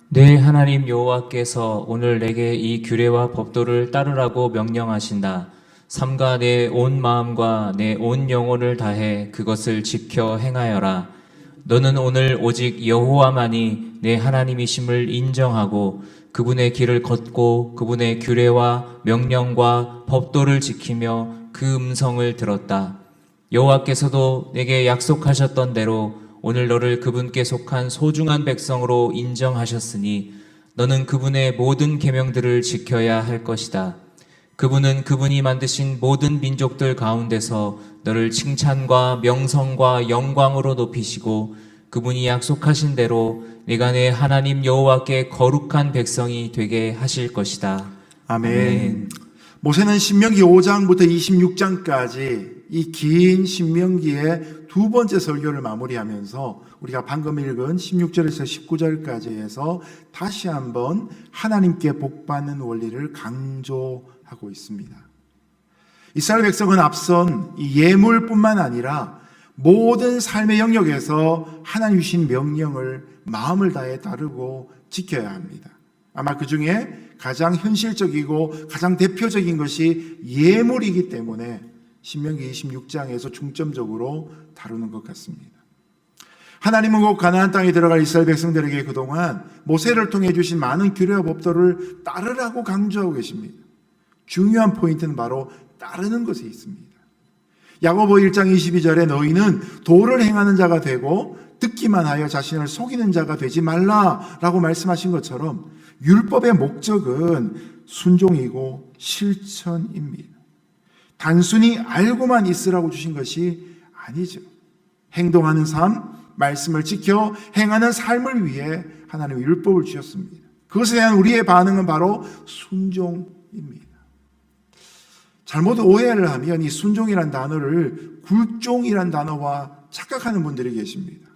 내 하나님 여호와께서 오늘 내게 이 규례와 법도를 따르라고 명령하신다. 삼가 내 온 마음과 내 온 영혼을 다해 그것을 지켜 행하여라. 너는 오늘 오직 여호와만이 내 하나님이심을 인정하고 그분의 길을 걷고 그분의 규례와 명령과 법도를 지키며 그 음성을 들었다. 여호와께서도 내게 약속하셨던 대로 오늘 너를 그분께 속한 소중한 백성으로 인정하셨으니 너는 그분의 모든 계명들을 지켜야 할 것이다. 그분은 그분이 만드신 모든 민족들 가운데서 너를 칭찬과 명성과 영광으로 높이시고 그분이 약속하신 대로 네가 내 하나님 여호와께 거룩한 백성이 되게 하실 것이다. 아멘. 모세는 신명기 5장부터 26장까지 이 긴 신명기의 두 번째 설교를 마무리하면서 우리가 방금 읽은 16절에서 19절까지 해서 다시 한번 하나님께 복받는 원리를 강조하고 있습니다. 이스라엘 백성은 앞선 이 예물뿐만 아니라 모든 삶의 영역에서 하나님 주신 명령을 마음을 다해 따르고 지켜야 합니다. 아마 그 중에 가장 현실적이고 가장 대표적인 것이 예물이기 때문에 신명기 26장에서 중점적으로 다루는 것 같습니다. 하나님은 곧 가나안 땅에 들어갈 이스라엘 백성들에게 그동안 모세를 통해 주신 많은 규례와 법도를 따르라고 강조하고 계십니다. 중요한 포인트는 바로 따르는 것에 있습니다. 야고보 1장 22절에 너희는 도를 행하는 자가 되고 듣기만 하여 자신을 속이는 자가 되지 말라라고 말씀하신 것처럼 율법의 목적은 순종이고 실천입니다. 단순히 알고만 있으라고 주신 것이 아니죠. 행동하는 삶, 말씀을 지켜 행하는 삶을 위해 하나님의 율법을 주셨습니다. 그것에 대한 우리의 반응은 바로 순종입니다. 잘못 오해를 하면 이 순종이란 단어를 굴종이란 단어와 착각하는 분들이 계십니다.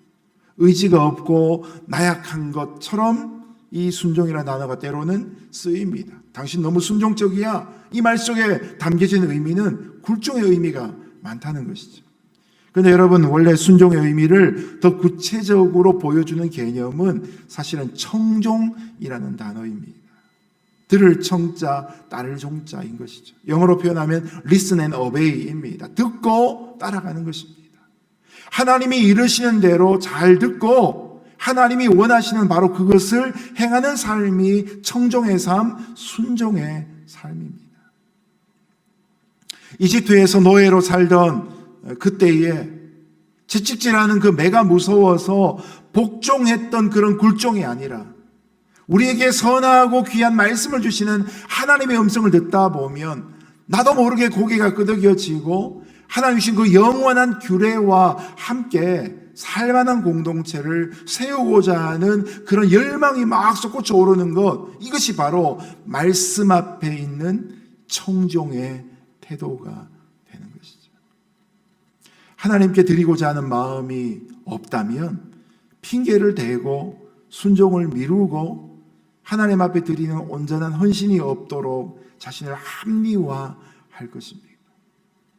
의지가 없고 나약한 것처럼 이 순종이라는 단어가 때로는 쓰입니다. 당신 너무 순종적이야. 이 말 속에 담겨진 의미는 굴종의 의미가 많다는 것이죠. 그런데 여러분, 원래 순종의 의미를 더 구체적으로 보여주는 개념은 사실은 청종이라는 단어입니다. 들을 청자, 따를 종자인 것이죠. 영어로 표현하면 listen and obey입니다. 듣고 따라가는 것입니다. 하나님이 이르시는 대로 잘 듣고 하나님이 원하시는 바로 그것을 행하는 삶이 청종의 삶, 순종의 삶입니다. 이집트에서 노예로 살던 그때에 채찍질하는 그 매가 무서워서 복종했던 그런 굴종이 아니라 우리에게 선하고 귀한 말씀을 주시는 하나님의 음성을 듣다 보면 나도 모르게 고개가 끄덕여지고 하나님 주신 그 영원한 규례와 함께 살만한 공동체를 세우고자 하는 그런 열망이 막 솟구쳐 오르는 것, 이것이 바로 말씀 앞에 있는 청종의 태도가 되는 것이죠. 하나님께 드리고자 하는 마음이 없다면 핑계를 대고 순종을 미루고 하나님 앞에 드리는 온전한 헌신이 없도록 자신을 합리화할 것입니다.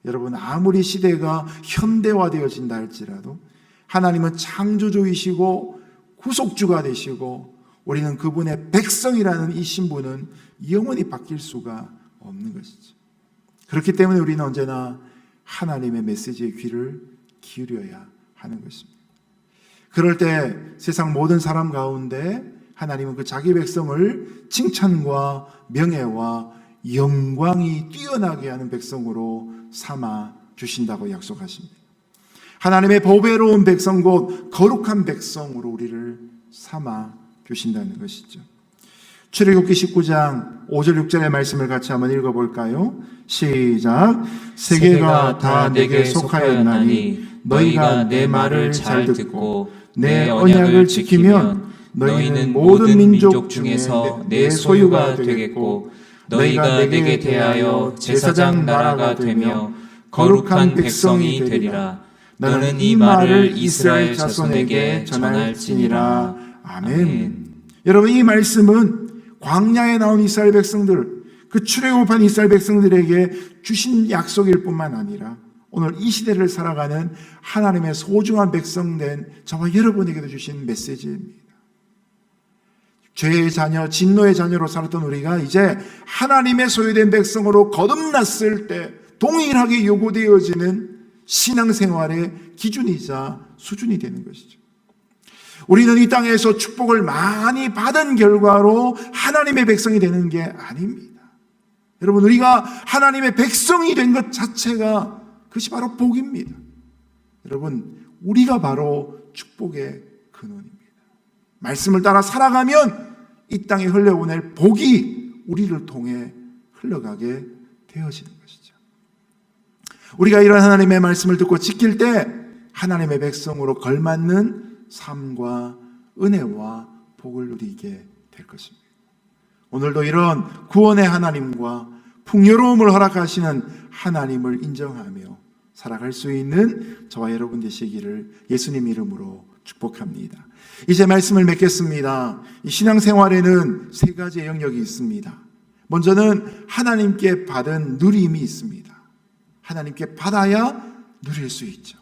여러분, 아무리 시대가 현대화되어진다 할지라도 하나님은 창조주이시고 구속주가 되시고 우리는 그분의 백성이라는 이 신분은 영원히 바뀔 수가 없는 것이죠. 그렇기 때문에 우리는 언제나 하나님의 메시지에 귀를 기울여야 하는 것입니다. 그럴 때 세상 모든 사람 가운데 하나님은 그 자기 백성을 칭찬과 명예와 영광이 뛰어나게 하는 백성으로 삼아 주신다고 약속하십니다. 하나님의 보배로운 백성 곧 거룩한 백성으로 우리를 삼아 주신다는 것이죠. 출애굽기 19장 5절 6절의 말씀을 같이 한번 읽어볼까요? 시작. 세계가 다 내게 속하였나니 너희가 내 말을 잘 듣고 내 언약을 지키면 너희는 모든 민족 중에서 내 소유가 되겠고 너희가 내게 대하여 제사장 나라가 되며 거룩한 백성이 되리라. 너는 이 말을 이스라엘 자손에게 전할지니라. 아멘. 여러분, 이 말씀은 광야에 나온 이스라엘 백성들, 그 출애굽한 이스라엘 백성들에게 주신 약속일 뿐만 아니라 오늘 이 시대를 살아가는 하나님의 소중한 백성된 저와 여러분에게도 주신 메시지입니다. 죄의 자녀, 진노의 자녀로 살았던 우리가 이제 하나님의 소유된 백성으로 거듭났을 때 동일하게 요구되어지는 신앙생활의 기준이자 수준이 되는 것이죠. 우리는 이 땅에서 축복을 많이 받은 결과로 하나님의 백성이 되는 게 아닙니다. 여러분, 우리가 하나님의 백성이 된 것 자체가 그것이 바로 복입니다. 여러분, 우리가 바로 축복의 근원입니다. 말씀을 따라 살아가면 이 땅에 흘려보낼 복이 우리를 통해 흘러가게 되어지는 것이죠. 우리가 이런 하나님의 말씀을 듣고 지킬 때 하나님의 백성으로 걸맞는 삶과 은혜와 복을 누리게 될 것입니다. 오늘도 이런 구원의 하나님과 풍요로움을 허락하시는 하나님을 인정하며 살아갈 수 있는 저와 여러분 되시기를 예수님 이름으로 축복합니다. 이제 말씀을 맺겠습니다. 이 신앙생활에는 세 가지의 영역이 있습니다. 먼저는 하나님께 받은 누림이 있습니다. 하나님께 받아야 누릴 수 있죠.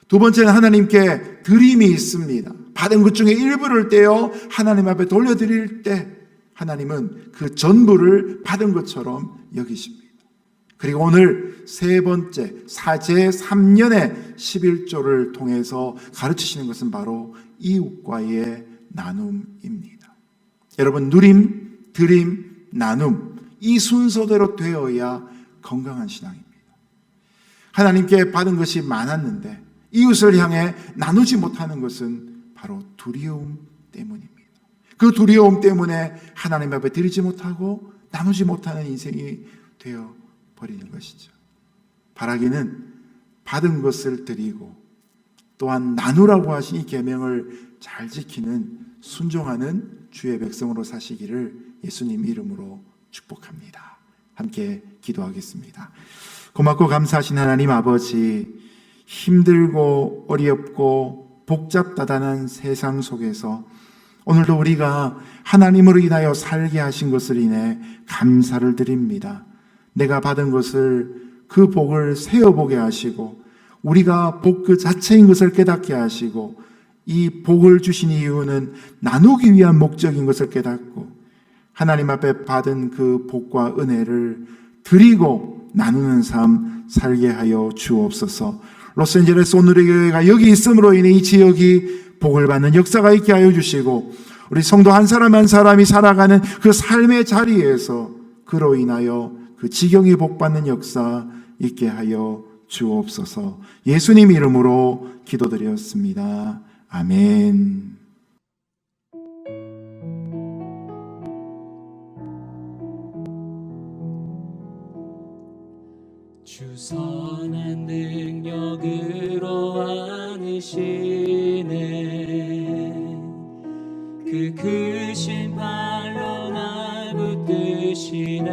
두 번째는 하나님께 드림이 있습니다. 받은 것 중에 일부를 떼어 하나님 앞에 돌려드릴 때 하나님은 그 전부를 받은 것처럼 여기십니다. 그리고 오늘 세 번째 제3년의 11조를 통해서 가르치시는 것은 바로 이웃과의 나눔입니다. 여러분, 누림, 드림, 나눔, 이 순서대로 되어야 건강한 신앙입니다. 하나님께 받은 것이 많았는데 이웃을 향해 나누지 못하는 것은 바로 두려움 때문입니다. 그 두려움 때문에 하나님 앞에 드리지 못하고 나누지 못하는 인생이 되어버리는 것이죠. 바라기는 받은 것을 드리고 또한 나누라고 하신 이 계명을 잘 지키는 순종하는 주의 백성으로 사시기를 예수님 이름으로 축복합니다. 함께 기도하겠습니다. 고맙고 감사하신 하나님 아버지, 힘들고 어렵고 복잡다단한 세상 속에서 오늘도 우리가 하나님으로 인하여 살게 하신 것을 인해 감사를 드립니다. 내가 받은 것을, 그 복을 세어보게 하시고 우리가 복 그 자체인 것을 깨닫게 하시고 이 복을 주신 이유는 나누기 위한 목적인 것을 깨닫고 하나님 앞에 받은 그 복과 은혜를 드리고 나누는 삶 살게 하여 주옵소서. 로스앤젤레스 오늘의 교회가 여기 있음으로 인해 이 지역이 복을 받는 역사가 있게 하여 주시고 우리 성도 한 사람 한 사람이 살아가는 그 삶의 자리에서 그로 인하여 그 지경이 복받는 역사 있게 하여 주옵소서. 예수님 이름으로 기도드렸습니다. 아멘. 주 선한 능력으로 안으시네. 그 크신 발로 날 붙드시네.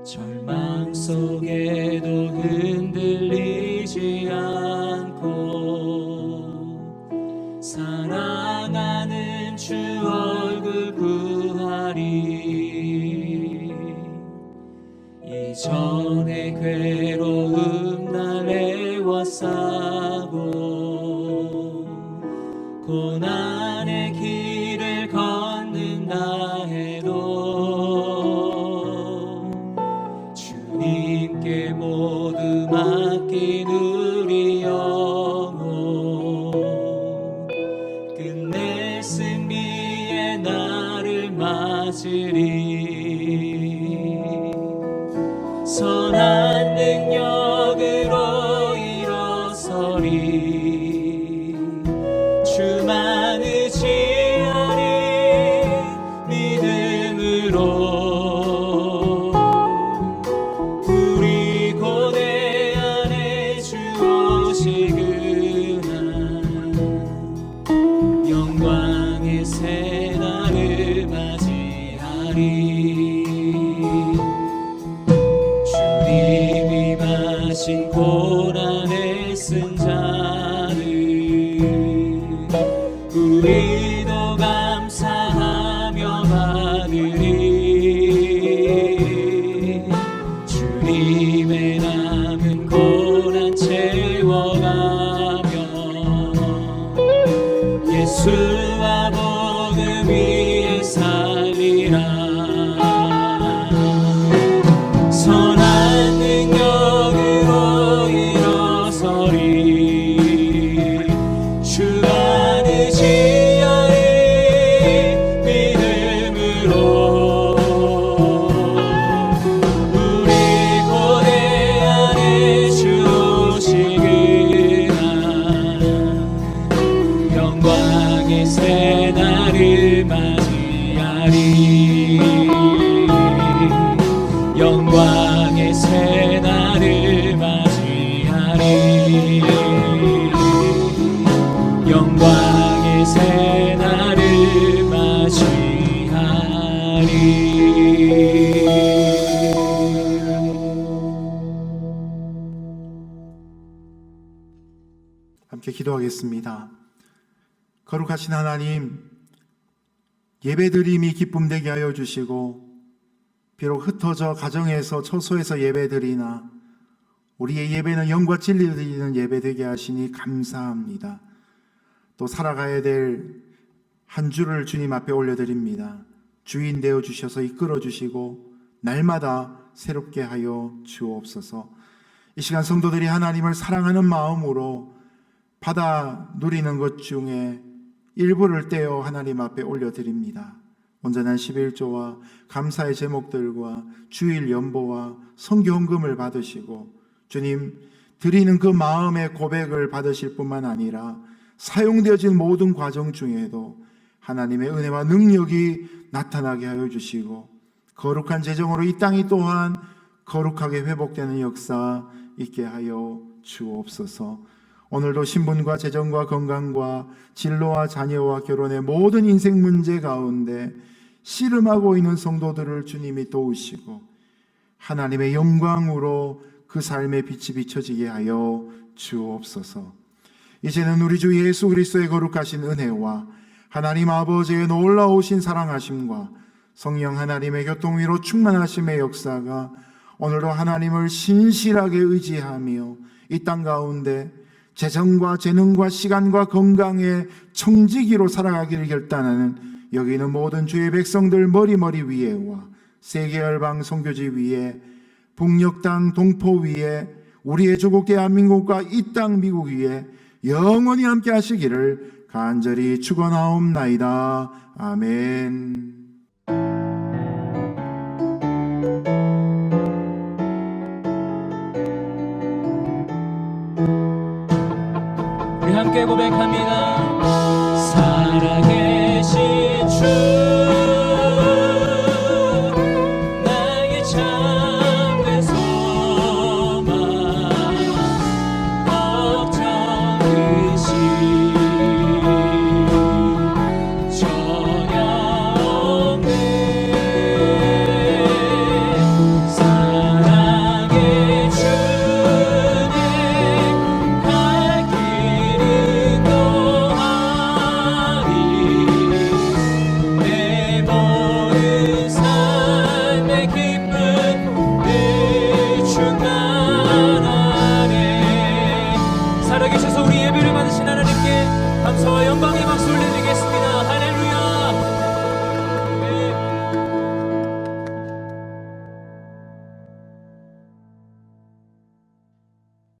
절망 속에도 흔들리지 않고 사랑하는 주 얼굴 구하리. 이전의 괴로움 날 애워싸고 고난의 길을 걷는다 해도 주님께 모두 맡긴 우리 영혼 끝내 승리의 날을 맞으리. 선한 능력으로 일어서리. 주만 의지하리 믿음으로. 우리 고대 안에 주 오시구나. 영광의 새 날을 맞이 진 고난에 쓴 자들 우리도 감사하며 받으리. 주님의 남은 고난 채워가며 예수와 복음 위에 살리라. 선한 능력으로 일어서리. 주가 의지하리 믿음으로 우리 고대 안에 주 오시기나. 영광의 새 날을 맞이하리. 영광의 새 날을 맞이하리. 영광의 새 날을 맞이하리. 함께 기도하겠습니다. 거룩하신 하나님, 예배드림이 기쁨되게 하여 주시고 비록 흩어져 가정에서 처소에서 예배드리나 우리의 예배는 영과 진리를 드리는 예배되게 하시니 감사합니다. 또 살아가야 될 한 주를 주님 앞에 올려드립니다. 주인 되어 주셔서 이끌어 주시고 날마다 새롭게 하여 주옵소서. 이 시간 성도들이 하나님을 사랑하는 마음으로 받아 누리는 것 중에 일부를 떼어 하나님 앞에 올려드립니다. 온전한 11조와 감사의 제목들과 주일 연보와 성경금을 받으시고 주님 드리는 그 마음의 고백을 받으실 뿐만 아니라 사용되어진 모든 과정 중에도 하나님의 은혜와 능력이 나타나게 하여 주시고 거룩한 재정으로 이 땅이 또한 거룩하게 회복되는 역사 있게 하여 주옵소서. 오늘도 신분과 재정과 건강과 진로와 자녀와 결혼의 모든 인생 문제 가운데 씨름하고 있는 성도들을 주님이 도우시고 하나님의 영광으로 그 삶의 빛이 비춰지게 하여 주옵소서. 이제는 우리 주 예수 그리스도의 거룩하신 은혜와 하나님 아버지의 놀라우신 사랑하심과 성령 하나님의 교통 위로 충만하심의 역사가 오늘도 하나님을 신실하게 의지하며 이 땅 가운데 재정과 재능과 시간과 건강의 청지기로 살아가기를 결단하는 여기 있는 모든 주의 백성들 머리 위에와 세계열방 선교지 위에 북녘 땅 동포 위에 우리의 조국 대한민국과 이 땅 미국 위에 영원히 함께 하시기를 간절히 축원하옵나이다. 아멘. 우리 함께 고백합니다. 살아계신 주 나의 참